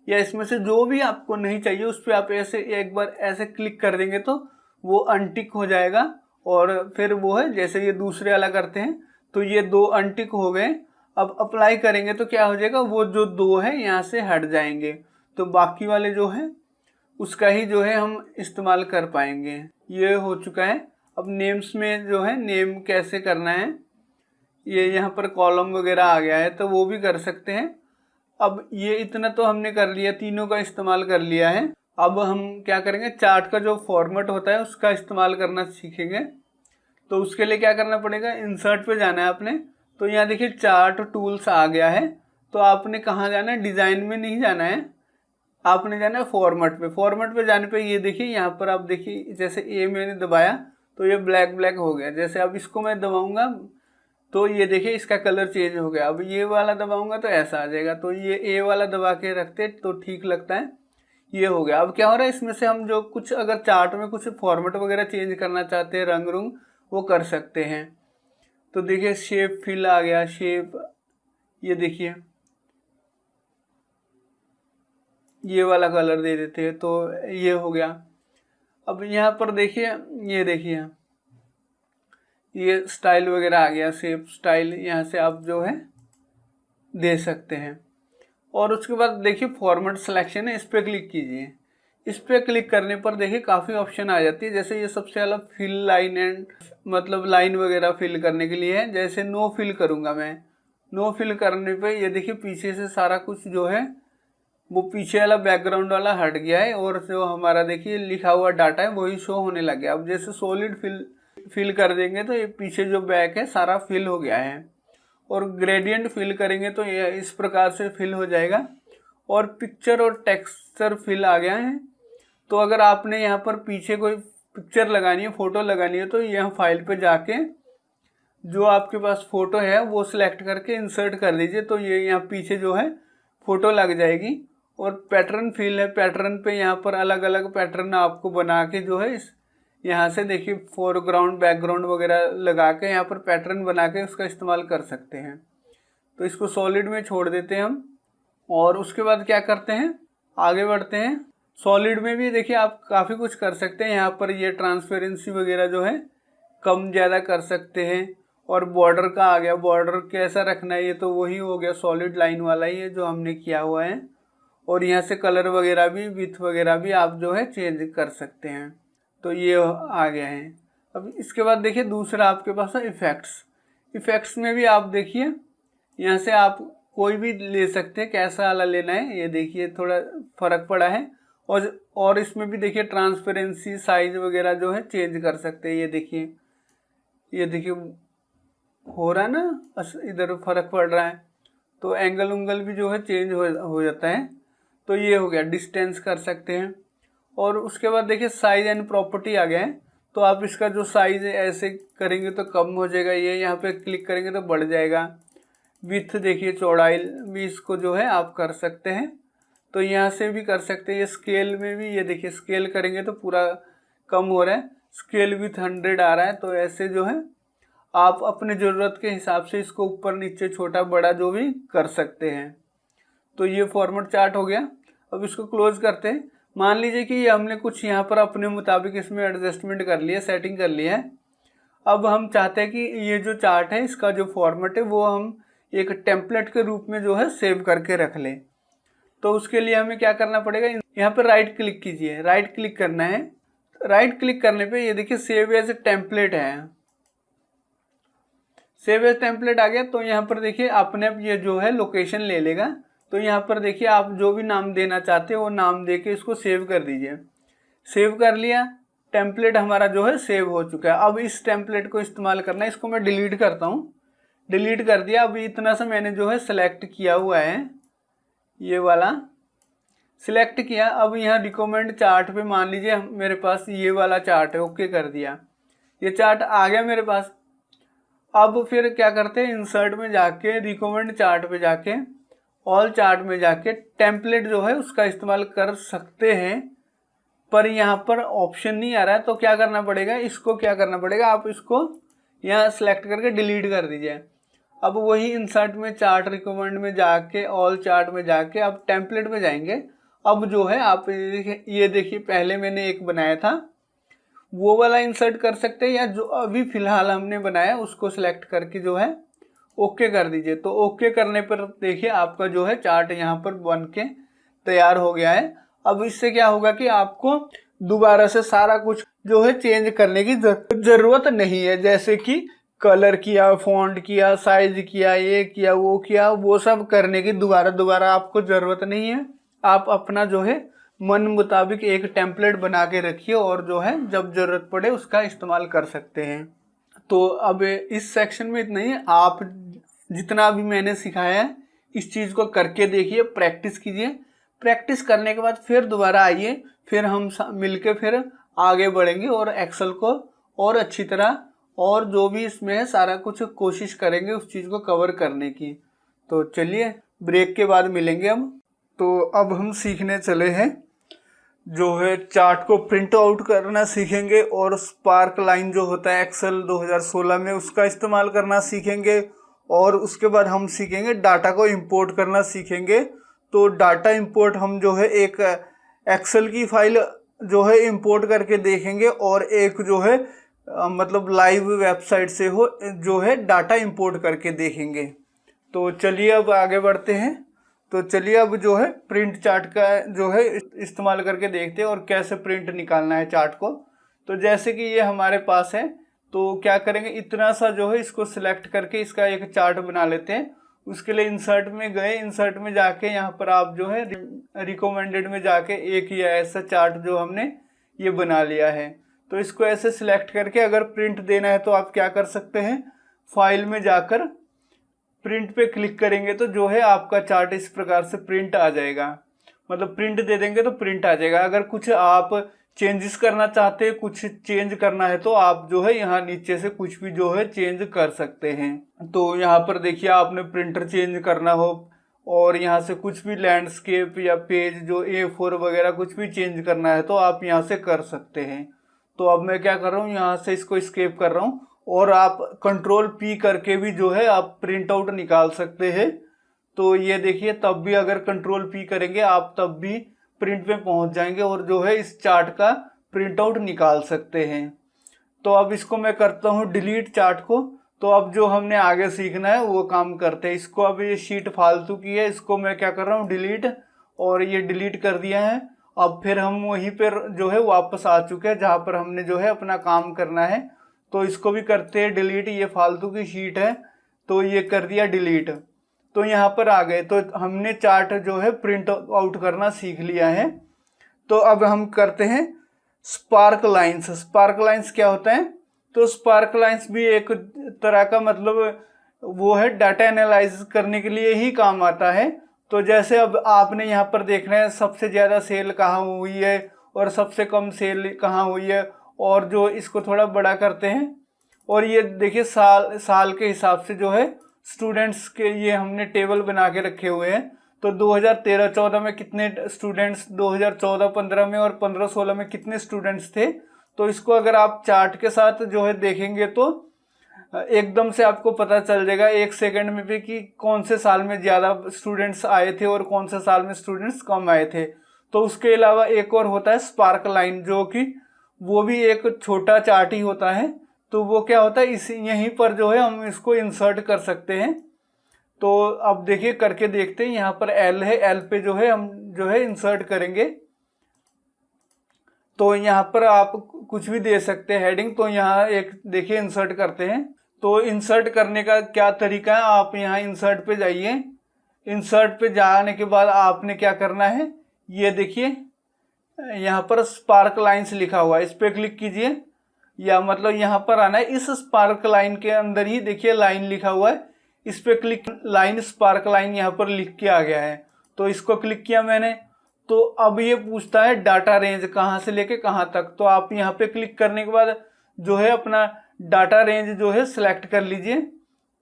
या इसमें से जो भी आपको नहीं चाहिए उस पर आप ऐसे एक बार ऐसे क्लिक कर देंगे तो वो अनटिक हो जाएगा। और फिर वो है जैसे ये दूसरे वाला करते हैं तो ये 2 अनटिक हो गए। अब अप्लाई करेंगे तो क्या हो जाएगा, वो जो 2 है यहाँ से हट जाएंगे, तो बाकी वाले जो है उसका ही जो है हम इस्तेमाल कर पाएंगे। ये हो चुका है। अब नेम्स में जो है नेम कैसे करना है, ये यहाँ पर कॉलम वगैरह आ गया है तो वो भी कर सकते हैं। अब ये इतना तो हमने कर लिया, तीनों का इस्तेमाल कर लिया है। अब हम क्या करेंगे, चार्ट का जो फॉर्मेट होता है उसका इस्तेमाल करना सीखेंगे। तो उसके लिए क्या करना पड़ेगा, इंसर्ट पे जाना है आपने। तो यहाँ देखिए चार्ट टूल्स आ गया है। तो आपने कहाँ जाना है, डिज़ाइन में नहीं जाना है, आपने जाना है फॉर्मेट पे। फॉर्मेट पे जाने पे ये देखिए यहाँ पर आप देखिए जैसे ए मैंने दबाया तो ये ब्लैक ब्लैक हो गया। जैसे अब इसको मैं दबाऊंगा तो ये देखिए इसका कलर चेंज हो गया। अब ये वाला दबाऊंगा तो ऐसा आ जाएगा। तो ये ए वाला दबा के रखते तो ठीक लगता है। ये हो गया। अब क्या हो रहा है, इसमें से हम जो कुछ अगर चार्ट में कुछ फॉर्मेट वगैरह चेंज करना चाहते हैं, रंग रुंग, वो कर सकते हैं। तो देखिए शेप फिल आ गया, शेप, ये देखिए ये वाला कलर दे देते हैं तो ये हो गया। अब यहाँ पर देखिए, ये देखिए ये स्टाइल वगैरह आ गया, शेप स्टाइल यहाँ से आप जो है दे सकते हैं। और उसके बाद देखिए फॉर्मेट सिलेक्शन है, इस पर क्लिक कीजिए। इस पर क्लिक करने पर देखिए काफ़ी ऑप्शन आ जाती है। जैसे ये सबसे अलग फिल लाइन एंड मतलब लाइन वगैरह फिल करने के लिए है। जैसे नो फिल करूँगा मैं, नो फिल करने पे ये देखिए पीछे से सारा कुछ जो है वो पीछे वाला बैकग्राउंड वाला हट गया है और जो हमारा देखिए लिखा हुआ डाटा है वही शो होने लग गया। अब जैसे सॉलिड फिल कर देंगे तो ये पीछे जो बैक है सारा फिल हो गया है। और ग्रेडियंट फिल करेंगे तो ये इस प्रकार से फिल हो जाएगा। और पिक्चर और टेक्सचर फिल आ गया है। तो अगर आपने यहाँ पर पीछे कोई पिक्चर लगानी है, फोटो लगानी है, तो यहाँ फाइल पे जाके जो आपके पास फोटो है वो सिलेक्ट करके इंसर्ट कर दीजिए। तो ये यहाँ पीछे जो है फोटो लग जाएगी। और पैटर्न फिल है, पैटर्न पे यहाँ पर अलग अलग पैटर्न आपको बना के जो है इस यहाँ से देखिए फोरग्राउंड बैकग्राउंड वगैरह लगा के यहाँ पर पैटर्न बना के उसका इस्तेमाल कर सकते हैं। तो इसको सॉलिड में छोड़ देते हैं हम। और उसके बाद क्या करते हैं, आगे बढ़ते हैं। सॉलिड में भी देखिए आप काफ़ी कुछ कर सकते हैं। यहाँ पर ये ट्रांसपेरेंसी वगैरह जो है कम ज़्यादा कर सकते हैं। और बॉर्डर का आ गया, बॉर्डर कैसा रखना है ये तो वही हो गया, सॉलिड लाइन वाला ही है जो हमने किया हुआ है। और यहाँ से कलर वगैरह भी, विथ वगैरह भी आप जो है चेंज कर सकते हैं। तो ये आ गया है। अब इसके बाद देखिए दूसरा आपके पास है इफ़ेक्ट्स। इफ़ेक्ट्स में भी आप देखिए यहाँ से आप कोई भी ले सकते हैं, कैसा वाला लेना है। ये देखिए थोड़ा फ़र्क पड़ा है। और इसमें भी देखिए ट्रांसपेरेंसी साइज वगैरह जो है चेंज कर सकते हैं। ये देखिए हो रहा है ना, इधर फ़र्क पड़ रहा है। तो एंगल उंगल भी जो है चेंज हो जाता है। तो ये हो गया, डिस्टेंस कर सकते हैं। और उसके बाद देखिए साइज एंड प्रॉपर्टी आ गए हैं। तो आप इसका जो साइज है ऐसे करेंगे तो कम हो जाएगा, ये यहाँ पे क्लिक करेंगे तो बढ़ जाएगा। विथ देखिए चौड़ाई भी इसको जो है आप कर सकते हैं। तो यहाँ से भी कर सकते हैं। ये स्केल में भी ये देखिए स्केल करेंगे तो पूरा कम हो रहा है। स्केल विथ 100 आ रहा है। तो ऐसे जो है आप अपने ज़रूरत के हिसाब से इसको ऊपर नीचे छोटा बड़ा जो भी कर सकते हैं। तो ये फॉर्मेट चार्ट हो गया। अब इसको क्लोज करते हैं। मान लीजिए कि ये हमने कुछ यहाँ पर अपने मुताबिक इसमें एडजस्टमेंट कर लिया, सेटिंग कर ली है। अब हम चाहते हैं कि ये जो चार्ट है इसका जो फॉर्मेट है वो हम एक टेम्पलेट के रूप में जो है सेव करके रख लें। तो उसके लिए हमें क्या करना पड़ेगा, यहाँ पर राइट क्लिक कीजिए, राइट क्लिक करना है। राइट क्लिक करने पे ये देखिए सेव एज टेम्पलेट है, सेव एज टेम्पलेट आ गया। तो यहाँ पर देखिए अपने आप ये जो है लोकेशन ले लेगा। तो यहाँ पर देखिए आप जो भी नाम देना चाहते हो वो नाम दे के इसको सेव कर दीजिए। सेव कर लिया, टेम्पलेट हमारा जो है सेव हो चुका है। अब इस टेम्पलेट को इस्तेमाल करना है, इसको मैं डिलीट करता हूँ। डिलीट कर दिया। अब इतना सा मैंने जो है सेलेक्ट किया हुआ है, ये वाला सिलेक्ट किया। अब यहाँ रिकमेंड चार्ट पे मान लीजिए मेरे पास ये वाला चार्ट है, ओके कर दिया, ये चार्ट आ गया मेरे पास। अब फिर क्या करते हैं, इंसर्ट में जाके रिकमेंड चार्ट पे जाके ऑल चार्ट में जाके टेम्पलेट जो है उसका इस्तेमाल कर सकते हैं, पर यहाँ पर ऑप्शन नहीं आ रहा है। तो क्या करना पड़ेगा, इसको क्या करना पड़ेगा, आप इसको यहाँ सेलेक्ट करके डिलीट कर दीजिए। अब वही इंसर्ट में चार्ट रिकमेंड में जाके ऑल चार्ट में जाके अब टेम्पलेट में जाएंगे। अब जो है आप ये देखिए पहले मैंने एक बनाया था वो वाला इंसर्ट कर सकते हैं, या जो अभी फिलहाल हमने बनाया उसको सिलेक्ट करके जो है ओके कर दीजिए। तो ओके करने पर देखिए आपका जो है चार्ट यहाँ पर बन के तैयार हो गया है। अब इससे क्या होगा कि आपको दोबारा से सारा कुछ जो है चेंज करने की जरूरत नहीं है, जैसे कि कलर किया, फॉन्ट किया, साइज किया, ये किया, वो सब करने की दोबारा आपको जरूरत नहीं है। आप अपना जो है मन मुताबिक एक टेम्पलेट बना के रखिए और जो है जब जरूरत पड़े उसका इस्तेमाल कर सकते हैं। तो अब इस सेक्शन में इतना ही। आप जितना भी मैंने सिखाया है इस चीज़ को करके देखिए, प्रैक्टिस कीजिए। प्रैक्टिस करने के बाद फिर दोबारा आइए, फिर हम मिलके फिर आगे बढ़ेंगे और एक्सेल को और अच्छी तरह और जो भी इसमें है सारा कुछ कोशिश करेंगे उस चीज़ को कवर करने की। तो चलिए ब्रेक के बाद मिलेंगे हम। तो अब हम सीखने चले हैं जो है चार्ट को प्रिंट आउट करना सीखेंगे और स्पार्क लाइन जो होता है एक्सेल 2016 में उसका इस्तेमाल करना सीखेंगे। और उसके बाद हम सीखेंगे डाटा को इंपोर्ट करना सीखेंगे। तो डाटा इंपोर्ट हम जो है एक एक्सेल की फाइल जो है इंपोर्ट करके देखेंगे और एक जो है मतलब लाइव वेबसाइट से हो जो है डाटा इंपोर्ट करके देखेंगे। तो चलिए अब आगे बढ़ते हैं। तो चलिए अब जो है प्रिंट चार्ट का जो है इस्तेमाल करके देखते हैं और कैसे प्रिंट निकालना है चार्ट को। तो जैसे कि ये हमारे पास है तो क्या करेंगे, इतना सा जो है इसको सिलेक्ट करके इसका एक चार्ट बना लेते हैं। उसके लिए इंसर्ट में गए, इंसर्ट में जाके यहाँ पर आप जो है रिकमेंडेड में जाके एक ही ऐसा चार्ट जो हमने ये बना लिया है। तो इसको ऐसे सिलेक्ट करके अगर प्रिंट देना है तो आप क्या कर सकते हैं, फाइल में जाकर प्रिंट पे क्लिक करेंगे तो जो है आपका चार्ट इस प्रकार से प्रिंट आ जाएगा। मतलब प्रिंट दे देंगे तो प्रिंट आ जाएगा। अगर कुछ आप चेंजेस करना चाहते हैं, कुछ चेंज करना है तो आप जो है यहाँ नीचे से कुछ भी जो है चेंज कर सकते हैं। तो यहाँ पर देखिए आपने प्रिंटर चेंज करना हो और यहाँ से कुछ भी लैंडस्केप या पेज जो A4 वगैरह कुछ भी चेंज करना है तो आप यहाँ से कर सकते हैं। तो अब मैं क्या कर रहा हूँ, यहाँ से इसको एस्केप कर रहा हूँ और आप कंट्रोल P करके भी जो है आप प्रिंट आउट निकाल सकते हैं। तो ये देखिए तब भी अगर कंट्रोल P करेंगे आप तब भी प्रिंट पे पहुंच जाएंगे और जो है इस चार्ट का प्रिंट आउट निकाल सकते हैं। तो अब इसको मैं करता हूँ डिलीट चार्ट को। तो अब जो हमने आगे सीखना है वो काम करते हैं। इसको अब ये शीट फालतू की है, इसको मैं क्या कर रहा हूँ डिलीट, और ये डिलीट कर दिया है। अब फिर हम वहीं पर जो है वापस आ चुके हैं जहाँ पर हमने जो है अपना काम करना है। तो इसको भी करते हैं डिलीट, ये फालतू की शीट है तो ये कर दिया डिलीट। तो यहाँ पर आ गए तो हमने चार्ट जो है प्रिंट आउट करना सीख लिया है। तो अब हम करते हैं स्पार्क लाइंस। स्पार्क लाइंस क्या होता है, तो स्पार्क लाइंस भी एक तरह का मतलब वो है डाटा एनालाइज करने के लिए ही काम आता है। तो जैसे अब आपने यहाँ पर देखना है सबसे ज़्यादा सेल कहाँ हुई है और सबसे कम सेल कहाँ हुई है, और जो इसको थोड़ा बड़ा करते हैं और ये देखिए साल के हिसाब से जो है स्टूडेंट्स के ये हमने टेबल बना के रखे हुए हैं। तो 2013-14 में कितने स्टूडेंट्स, 2014-15 में और 15-16 में कितने स्टूडेंट्स थे, तो इसको अगर आप चार्ट के साथ जो है देखेंगे तो एकदम से आपको पता चल जाएगा 1 सेकंड में भी कि कौन से साल में ज़्यादा स्टूडेंट्स आए थे और कौन से साल में स्टूडेंट्स कम आए थे। तो उसके अलावा एक और होता है स्पार्क लाइन, जो कि वो भी एक छोटा चार्ट ही होता है। तो वो क्या होता है, इस यहीं पर जो है हम इसको इंसर्ट कर सकते हैं। तो अब देखिए करके देखते हैं। यहाँ पर एल है, एल पे जो है हम जो है इंसर्ट करेंगे। तो यहाँ पर आप कुछ भी दे सकते हैं हेडिंग। तो यहाँ एक देखिए इंसर्ट करते हैं। तो इंसर्ट करने का क्या तरीका है, आप यहाँ इंसर्ट पे जाइए। इंसर्ट पे जाने के बाद आपने क्या करना है, ये देखिए यहाँ पर स्पार्क लाइन्स लिखा हुआ है, इस पे क्लिक कीजिए। या मतलब यहाँ पर आना है, इस स्पार्क लाइन के अंदर ही देखिए लाइन लिखा हुआ है, इस पे क्लिक, लाइन स्पार्क लाइन यहाँ पर लिख के आ गया है। तो इसको क्लिक किया मैंने। तो अब ये पूछता है डाटा रेंज कहाँ से लेके कहाँ तक। तो आप यहाँ पे क्लिक करने के बाद जो है अपना डाटा रेंज जो है सिलेक्ट कर लीजिए।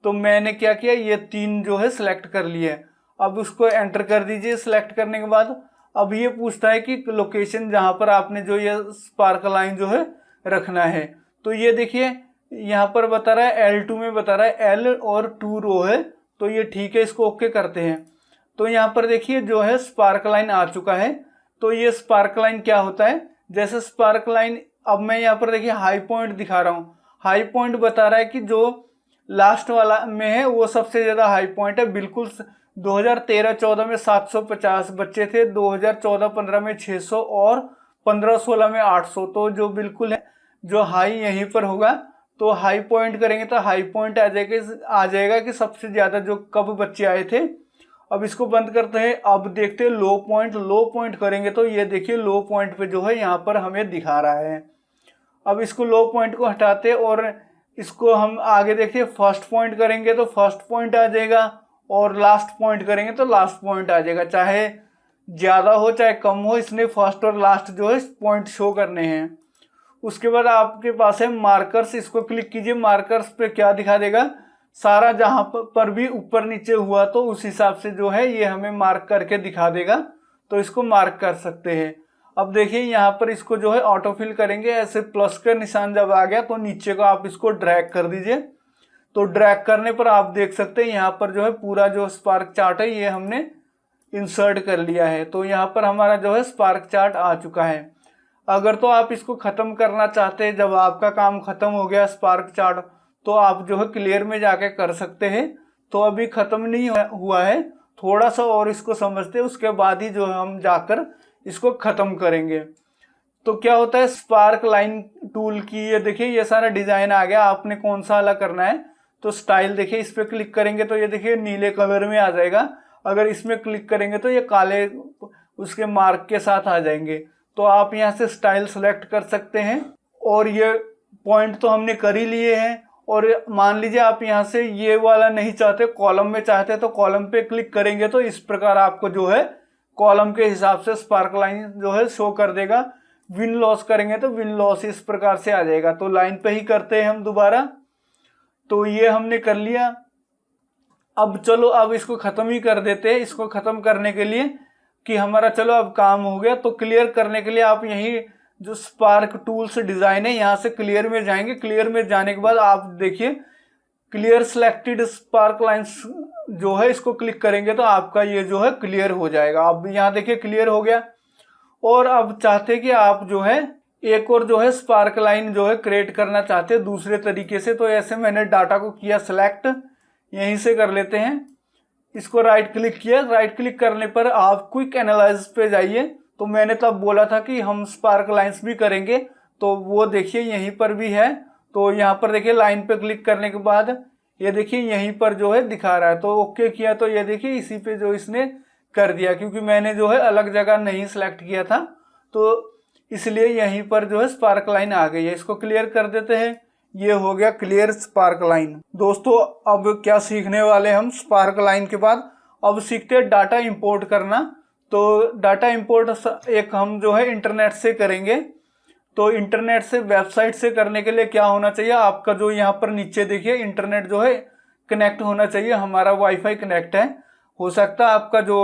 तो मैंने क्या किया, ये 3 जो है सिलेक्ट कर लिए। अब उसको एंटर कर दीजिए। सिलेक्ट करने के बाद अब ये पूछता है कि लोकेशन जहाँ पर आपने जो ये स्पार्क लाइन जो है रखना है। तो ये देखिए यहाँ पर बता रहा है L2 में बता रहा है, L और 2 रो है। तो ये ठीक है, इसको ओके करते हैं। तो यहाँ पर देखिए जो है स्पार्क लाइन आ चुका है। तो ये स्पार्क लाइन क्या होता है, जैसे स्पार्क लाइन, अब मैं यहाँ पर देखिए हाई पॉइंट दिखा रहा हूँ। हाई पॉइंट बता रहा है कि जो लास्ट वाला में है वो सबसे ज़्यादा हाई पॉइंट है। बिल्कुल 2013-14 में 750 बच्चे थे, 2014-15 में 600 और 15-16 में 800। तो जो बिल्कुल है जो हाई यहीं पर होगा। तो हाई पॉइंट करेंगे तो हाई पॉइंट आ जाएगा कि सबसे ज़्यादा जो कब बच्चे आए थे। अब इसको बंद करते हैं। अब देखते हैं लो पॉइंट। लो पॉइंट करेंगे तो ये देखिए लो पॉइंट पे जो है यहाँ पर हमें दिखा रहा है। अब इसको लो पॉइंट को हटाते और इसको हम आगे देखिए फर्स्ट पॉइंट करेंगे तो फर्स्ट पॉइंट आ जाएगा, और लास्ट पॉइंट करेंगे तो लास्ट पॉइंट आ जाएगा। चाहे ज़्यादा हो चाहे कम हो, इसने फर्स्ट और लास्ट जो है पॉइंट शो करने हैं। उसके बाद आपके पास है मार्कर्स, इसको क्लिक कीजिए। मार्कर्स पे क्या दिखा देगा, सारा जहाँ पर भी ऊपर नीचे हुआ तो उस हिसाब से जो है ये हमें मार्क करके दिखा देगा। तो इसको मार्क कर सकते हैं। अब देखिए यहाँ पर इसको जो है ऑटोफिल करेंगे। ऐसे प्लस का निशान जब आ गया तो नीचे को आप इसको ड्रैग कर दीजिए। तो ड्रैग करने पर आप देख सकते हैं यहाँ पर जो है पूरा जो स्पार्क चार्ट है ये हमने इंसर्ट कर लिया है। तो यहाँ पर हमारा जो है स्पार्क चार्ट आ चुका है। अगर तो आप इसको ख़त्म करना चाहते हैं, जब आपका काम ख़त्म हो गया स्पार्क चार्ट, तो आप जो है क्लियर में जाके कर सकते हैं। तो अभी ख़त्म नहीं हुआ है, थोड़ा सा और इसको समझते हैं, उसके बाद ही जो है हम जाकर इसको ख़त्म करेंगे। तो क्या होता है स्पार्क लाइन टूल की, ये देखिए ये सारा डिज़ाइन आ गया। आपने कौन सा वाला करना है, तो स्टाइल देखिए इस पर क्लिक करेंगे तो ये देखिए नीले कलर में आ जाएगा। अगर इसमें क्लिक करेंगे तो ये काले उसके मार्क के साथ आ जाएंगे। तो आप यहाँ से स्टाइल सेलेक्ट कर सकते हैं। और ये पॉइंट तो हमने कर ही लिए हैं। और मान लीजिए आप यहाँ से ये वाला नहीं चाहते, कॉलम में चाहते, तो कॉलम पे क्लिक करेंगे तो इस प्रकार आपको जो है कॉलम के हिसाब से स्पार्क लाइन जो है शो कर देगा। विन लॉस करेंगे तो विन लॉस इस प्रकार से आ जाएगा। तो लाइन पे ही करते हैं हम दोबारा। तो ये हमने कर लिया। अब चलो अब इसको ख़त्म ही कर देते हैं। इसको ख़त्म करने के लिए कि हमारा चलो अब काम हो गया, तो क्लियर करने के लिए आप यही जो स्पार्क टूल्स डिज़ाइन है यहाँ से क्लियर में जाएंगे। क्लियर में जाने के बाद आप देखिए क्लियर सिलेक्टेड स्पार्क लाइंस जो है इसको क्लिक करेंगे तो आपका ये जो है क्लियर हो जाएगा। अब यहाँ देखिए क्लियर हो गया। और अब चाहते कि आप जो है एक और जो है स्पार्क लाइन जो है क्रिएट करना चाहते हैं दूसरे तरीके से। तो ऐसे मैंने डाटा को किया सिलेक्ट, यहीं से कर लेते हैं। इसको राइट क्लिक किया। राइट क्लिक करने पर आप क्विक एनालाइज पे जाइए। तो मैंने तब बोला था कि हम स्पार्क लाइंस भी करेंगे, तो वो देखिए यहीं पर भी है। तो यहाँ पर देखिए लाइन पे क्लिक करने के बाद ये देखिए यहीं पर जो है दिखा रहा है। तो ओके किया तो ये देखिए इसी पे जो इसने कर दिया, क्योंकि मैंने जो है अलग जगह नहीं सिलेक्ट किया था, तो इसलिए यहीं पर जो है स्पार्क लाइन आ गई है। इसको क्लियर कर देते हैं। ये हो गया क्लियर स्पार्क लाइन। दोस्तों अब क्या सीखने वाले हम स्पार्क लाइन के बाद, अब सीखते हैं डाटा इंपोर्ट करना। तो डाटा इंपोर्ट एक हम जो है इंटरनेट से करेंगे। तो इंटरनेट से वेबसाइट से करने के लिए क्या होना चाहिए, आपका जो यहाँ पर नीचे देखिए इंटरनेट जो है कनेक्ट होना चाहिए। हमारा वाईफाई कनेक्ट है। हो सकता है आपका जो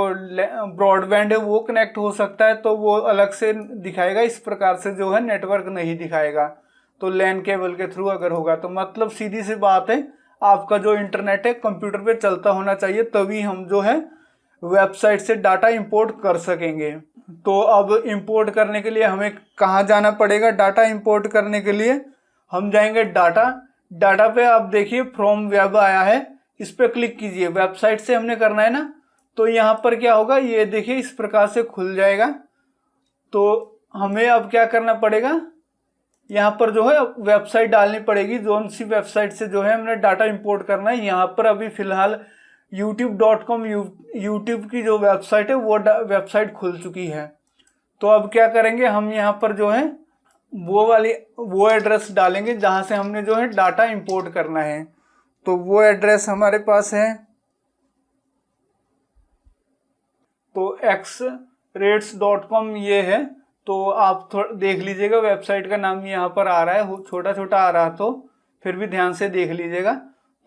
ब्रॉडबैंड है वो कनेक्ट हो सकता है, तो वो अलग से दिखाएगा, इस प्रकार से जो है नेटवर्क नहीं दिखाएगा। तो लैन केबल के थ्रू अगर होगा तो मतलब सीधी सी बात है, आपका जो इंटरनेट है कंप्यूटर पे चलता होना चाहिए, तभी हम जो है वेबसाइट से डाटा इंपोर्ट कर सकेंगे। तो अब इंपोर्ट करने के लिए हमें कहाँ जाना पड़ेगा? डाटा इंपोर्ट करने के लिए हम जाएंगे डाटा पे। आप देखिए फ्रॉम वेब आया है, इस पे क्लिक कीजिए। वेबसाइट से हमने करना है ना, तो यहाँ पर क्या होगा, ये देखिए इस प्रकार से खुल जाएगा। तो हमें अब क्या करना पड़ेगा, यहाँ पर जो है वेबसाइट डालनी पड़ेगी, जोन सी वेबसाइट से जो है हमने डाटा इंपोर्ट करना है। यहाँ पर अभी फिलहाल youtube.com यूट्यूब की जो वेबसाइट है वो वेबसाइट खुल चुकी है। तो अब क्या करेंगे, हम यहाँ पर जो है वो एड्रेस डालेंगे जहाँ से हमने जो है डाटा इंपोर्ट करना है। तो वो एड्रेस हमारे पास है, तो xrates.com ये है। तो आप थोड़ा देख लीजिएगा, वेबसाइट का नाम यहाँ पर आ रहा है, छोटा छोटा आ रहा, तो फिर भी ध्यान से देख लीजिएगा।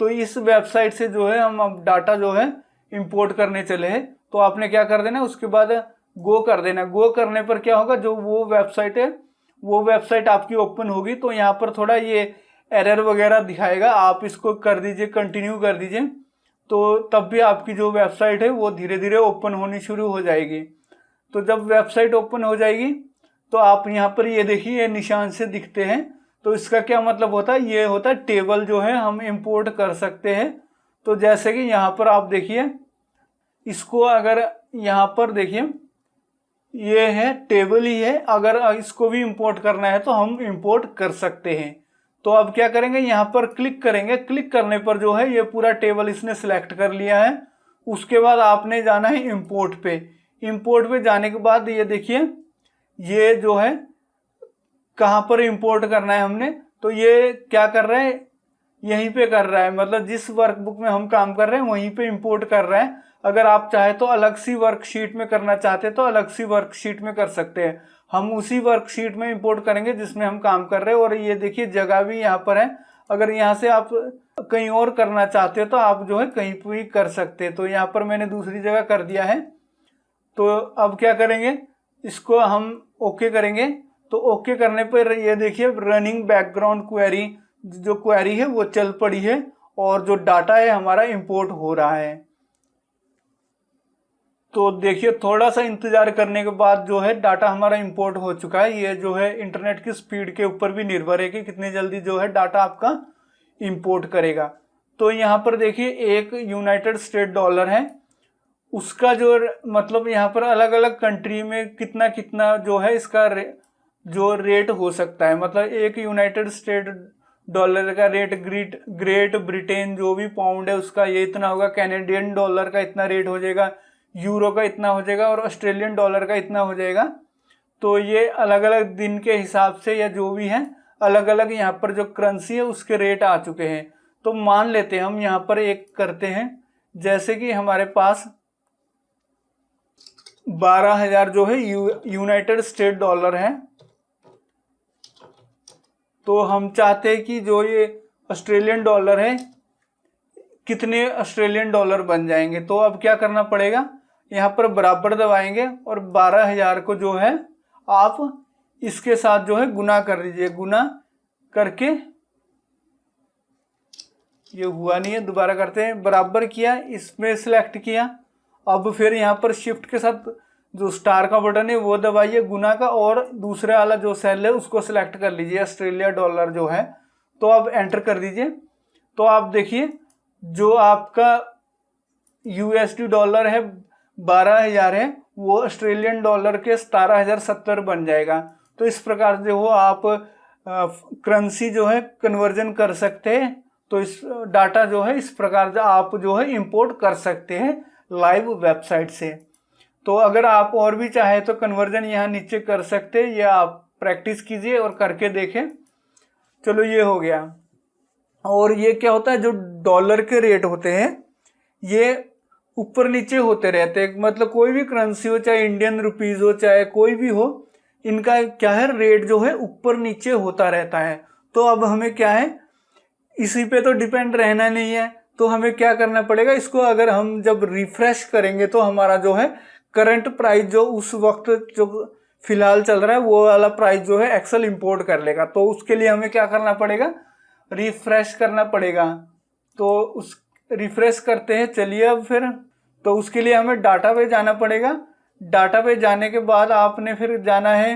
तो इस वेबसाइट से जो है हम अब डाटा जो है इंपोर्ट करने चले हैं। तो आपने क्या कर देना, उसके बाद गो कर देना। गो करने पर क्या होगा, जो वो वेबसाइट है वो वेबसाइट आपकी ओपन होगी। तो यहाँ पर थोड़ा ये एरर वगैरह दिखाएगा, आप इसको कर दीजिए, कंटिन्यू कर दीजिए, तो तब भी आपकी जो वेबसाइट है वो धीरे धीरे ओपन होनी शुरू हो जाएगी। तो जब वेबसाइट ओपन हो जाएगी तो आप यहाँ पर ये देखिए ये निशान से दिखते हैं। तो इसका क्या मतलब होता है, ये होता है टेबल जो है हम इंपोर्ट कर सकते हैं। तो जैसे कि यहाँ पर आप देखिए, इसको अगर यहाँ पर देखिए ये है टेबल ही है, अगर इसको भी इंपोर्ट करना है तो हम इंपोर्ट कर सकते हैं। तो अब क्या करेंगे, यहाँ पर क्लिक करेंगे। क्लिक करने पर जो है ये पूरा टेबल इसने सिलेक्ट कर लिया है। उसके बाद आपने जाना है इंपोर्ट पे। इंपोर्ट पे जाने के बाद ये देखिए ये जो है कहाँ पर इंपोर्ट करना है हमने, तो ये क्या कर रहा है, यहीं पे कर रहा है, मतलब जिस वर्कबुक में हम काम कर रहे हैं वहीं पे इंपोर्ट कर रहा है। अगर आप चाहे तो अलग सी वर्कशीट में करना चाहते हैं तो अलग सी वर्कशीट में कर सकते हैं। हम उसी वर्कशीट में इंपोर्ट करेंगे जिसमें हम काम कर रहे हैं। और ये देखिए जगह भी यहाँ पर है, अगर यहाँ से आप कहीं और करना चाहते हो तो आप जो है कहीं पर भी कर सकते हैं। तो यहाँ पर मैंने दूसरी जगह कर दिया है। तो अब क्या करेंगे, इसको हम ओके करेंगे। तो ओके करने पर ये देखिए रनिंग बैकग्राउंड क्वेरी, जो क्वेरी है वो चल पड़ी है और जो डाटा है हमारा इंपोर्ट हो रहा है। तो देखिए थोड़ा सा इंतजार करने के बाद जो है डाटा हमारा इंपोर्ट हो चुका है। ये जो है इंटरनेट की स्पीड के ऊपर भी निर्भर है कि कितनी जल्दी जो है डाटा आपका इंपोर्ट करेगा। तो यहाँ पर देखिए एक यूनाइटेड स्टेट डॉलर है, उसका जो मतलब यहाँ पर अलग अलग कंट्री में कितना कितना जो है इसका जो रेट हो सकता है। मतलब एक यूनाइटेड स्टेट डॉलर का रेट ग्रेट ब्रिटेन जो भी पाउंड है उसका ये इतना होगा, कैनेडियन डॉलर का इतना रेट हो जाएगा, यूरो का इतना हो जाएगा और ऑस्ट्रेलियन डॉलर का इतना हो जाएगा। तो ये अलग अलग दिन के हिसाब से या जो भी है अलग अलग यहाँ पर जो करेंसी है उसके रेट आ चुके हैं। तो मान लेते हैं हम यहाँ पर एक करते हैं, जैसे कि हमारे पास 12,000 जो है यूनाइटेड स्टेट डॉलर है। तो हम चाहते हैं कि जो ये ऑस्ट्रेलियन डॉलर है कितने ऑस्ट्रेलियन डॉलर बन जाएंगे। तो अब क्या करना पड़ेगा, यहाँ पर बराबर दबाएंगे और 12,000 को जो है आप इसके साथ जो है गुना कर दीजिए। गुना करके ये हुआ नहीं है, दोबारा करते हैं, बराबर किया, इसमें सिलेक्ट किया। अब फिर यहाँ पर शिफ्ट के साथ जो स्टार का बटन है वो दबाइए गुना का, और दूसरे वाला जो सेल है उसको सिलेक्ट कर लीजिए ऑस्ट्रेलिया डॉलर जो है। तो अब एंटर कर दीजिए। तो आप देखिए जो आपका यूएसडी डॉलर है 12,000 है, वो ऑस्ट्रेलियन डॉलर के 17,070 बन जाएगा। तो इस प्रकार से वो आप करेंसी जो है कन्वर्जन कर सकते हैं। तो इस डाटा जो है इस प्रकार से आप जो है इंपोर्ट कर सकते हैं लाइव वेबसाइट से। तो अगर आप और भी चाहे तो कन्वर्जन यहाँ नीचे कर सकते हैं, या आप प्रैक्टिस कीजिए और करके देखें। चलो ये हो गया। और ये क्या होता है, जो डॉलर के रेट होते हैं ये ऊपर नीचे होते रहते हैं। मतलब कोई भी करेंसी हो, चाहे इंडियन रुपीज हो चाहे कोई भी हो, इनका क्या है रेट जो है ऊपर नीचे होता रहता है। तो अब हमें क्या है, इसी पे तो डिपेंड रहना नहीं है। तो हमें क्या करना पड़ेगा, इसको अगर हम जब रिफ्रेश करेंगे तो हमारा जो है करंट प्राइस जो उस वक्त जो फिलहाल चल रहा है वो वाला प्राइस जो है एक्सेल इंपोर्ट कर लेगा। तो उसके लिए हमें क्या करना पड़ेगा, रिफ्रेश करना पड़ेगा। तो उस रिफ्रेश करते हैं, चलिए अब फिर। तो उसके लिए हमें डाटा पे जाना पड़ेगा। डाटा पे जाने के बाद आपने फिर जाना है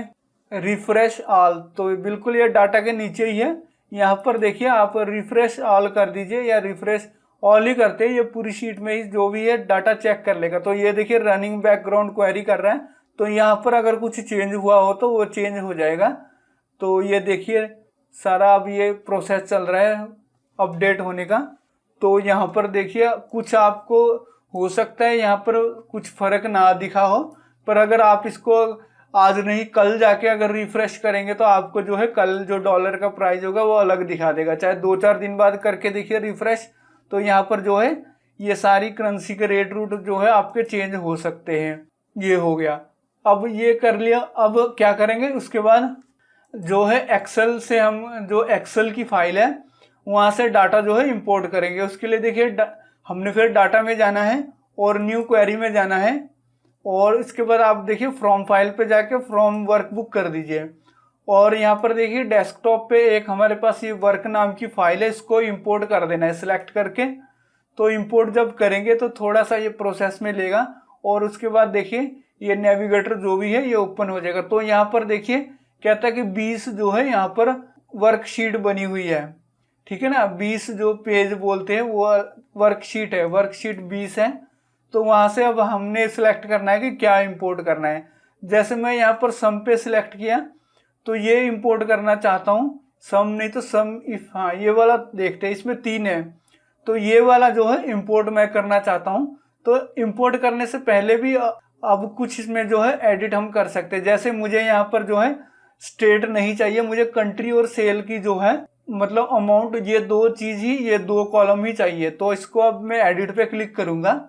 रिफ्रेश ऑल। तो बिल्कुल ये डाटा के नीचे ही है, यहाँ पर देखिए आप रिफ्रेश ऑल कर दीजिए या रिफ्रेश ऑल ही करते हैं, ये पूरी शीट में ही जो भी है डाटा चेक कर लेगा। तो ये देखिए रनिंग बैकग्राउंड क्वेरी कर रहा है, तो यहाँ पर अगर कुछ चेंज हुआ हो तो वो चेंज हो जाएगा। तो ये देखिए सारा अब ये प्रोसेस चल रहा है अपडेट होने का। तो यहाँ पर देखिए कुछ आपको हो सकता है यहाँ पर कुछ फर्क ना दिखा हो, पर अगर आप इसको आज नहीं कल जाके अगर रिफ्रेश करेंगे तो आपको जो है कल जो डॉलर का प्राइस होगा वो अलग दिखा देगा। चाहे 2-4 दिन बाद करके देखिए रिफ्रेश, तो यहाँ पर जो है ये सारी करेंसी के रेट रूट जो है आपके चेंज हो सकते हैं। ये हो गया, अब ये कर लिया। अब क्या करेंगे उसके बाद जो है एक्सेल से हम जो एक्सेल की फाइल है वहाँ से डाटा जो है इंपोर्ट करेंगे। उसके लिए देखिए हमने फिर डाटा में जाना है और न्यू क्वेरी में जाना है, और इसके बाद आप देखिए फ्रॉम फाइल पे जाके फ्रॉम वर्कबुक कर दीजिए। और यहाँ पर देखिए डेस्कटॉप पे एक हमारे पास ये वर्क नाम की फाइल है, इसको इंपोर्ट कर देना है सिलेक्ट करके। तो इंपोर्ट जब करेंगे तो थोड़ा सा ये प्रोसेस में लेगा, और उसके बाद देखिए ये नेविगेटर जो भी है ये ओपन हो जाएगा। तो यहाँ पर देखिए कहता है कि 20 जो है यहाँ पर वर्कशीट बनी हुई है, ठीक है ना। 20 जो पेज बोलते हैं वो वर्कशीट है, वर्कशीट 20 है। तो वहां से अब हमने सिलेक्ट करना है कि क्या इंपोर्ट करना है। जैसे मैं यहाँ पर सम पे सिलेक्ट किया तो ये इंपोर्ट करना चाहता हूँ, सम नहीं तो सम इफ, हाँ ये वाला देखते हैं, इसमें 3 है। तो ये वाला जो है इंपोर्ट मैं करना चाहता हूँ। तो इंपोर्ट करने से पहले भी अब कुछ इसमें जो है एडिट हम कर सकते हैं। जैसे मुझे यहाँ पर जो है स्टेट नहीं चाहिए, मुझे कंट्री और सेल की जो है मतलब अमाउंट, ये 2 चीज ही, ये 2 कॉलम ही चाहिए। तो इसको अब मैं एडिट पे क्लिक करूंगा।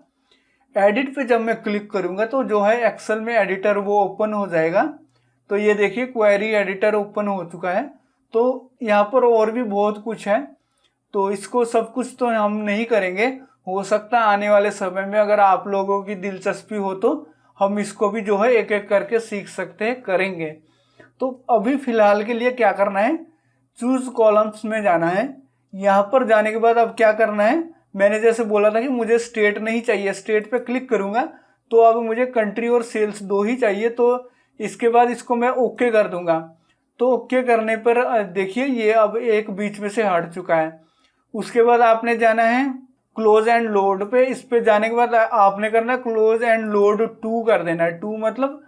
एडिट पे जब मैं क्लिक करूंगा तो जो है एक्सेल में एडिटर वो ओपन हो जाएगा। तो ये देखिए क्वेरी एडिटर ओपन हो चुका है। तो यहाँ पर और भी बहुत कुछ है, तो इसको सब कुछ तो हम नहीं करेंगे। हो सकता है आने वाले समय में अगर आप लोगों की दिलचस्पी हो तो हम इसको भी जो है एक एक करके सीख सकते हैं, करेंगे। तो अभी फिलहाल के लिए क्या करना है, चूज कॉलम्स में जाना है। यहाँ पर जाने के बाद अब क्या करना है, मैंने जैसे बोला था कि मुझे स्टेट नहीं चाहिए, स्टेट पे क्लिक करूंगा तो अब मुझे कंट्री और सेल्स 2 ही चाहिए। तो इसके बाद इसको मैं ओके कर दूंगा। तो ओके करने पर देखिए ये अब एक बीच में से हट चुका है। उसके बाद आपने जाना है क्लोज एंड लोड पे। इस पे जाने के बाद आपने करना है क्लोज एंड लोड टू कर देना है। टू मतलब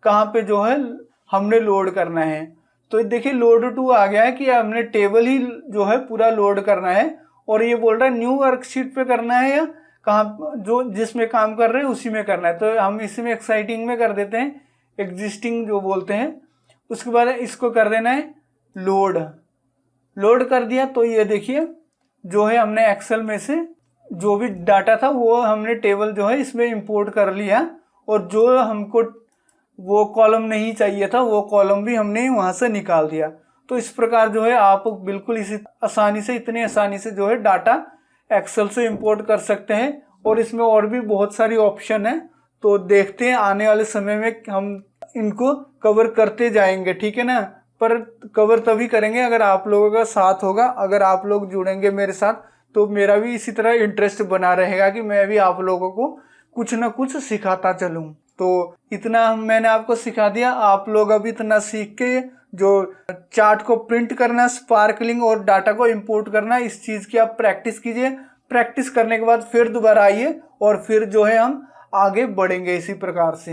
कहाँ पे जो है हमने लोड करना है। तो देखिए लोड टू आ गया है कि हमने टेबल ही जो है पूरा लोड करना है, और ये बोल रहा है न्यू वर्कशीट पे करना है या कहाँ जो जिसमें काम कर रहे हैं उसी में करना है। तो हम इसी में एक्साइटिंग में कर देते हैं, एग्जिस्टिंग जो बोलते हैं। उसके बाद इसको कर देना है लोड। लोड कर दिया तो ये देखिए जो है हमने एक्सेल में से जो भी डाटा था वो हमने टेबल जो है इसमें इंपोर्ट कर लिया, और जो हमको वो कॉलम नहीं चाहिए था वो कॉलम भी हमने वहां से निकाल दिया। तो इस प्रकार जो है आप बिल्कुल इसी आसानी से, इतनी आसानी से जो है डाटा एक्सेल से इंपोर्ट कर सकते हैं। और इसमें और भी बहुत सारी ऑप्शन है, तो देखते हैं आने वाले समय में हम इनको कवर करते जाएंगे, ठीक है ना। पर कवर तभी करेंगे अगर आप लोगों का साथ होगा, अगर आप लोग जुड़ेंगे मेरे साथ तो मेरा भी इसी तरह इंटरेस्ट बना रहेगा कि मैं भी आप लोगों को कुछ ना कुछ सिखाता चलूं। तो इतना मैंने आपको सिखा दिया, आप लोग अब इतना सीख के जो चार्ट को प्रिंट करना, स्पार्कलिंग और डाटा को इंपोर्ट करना, इस चीज की आप प्रैक्टिस कीजिए। प्रैक्टिस करने के बाद फिर दोबारा आइए और फिर जो है हम आगे बढ़ेंगे इसी प्रकार से।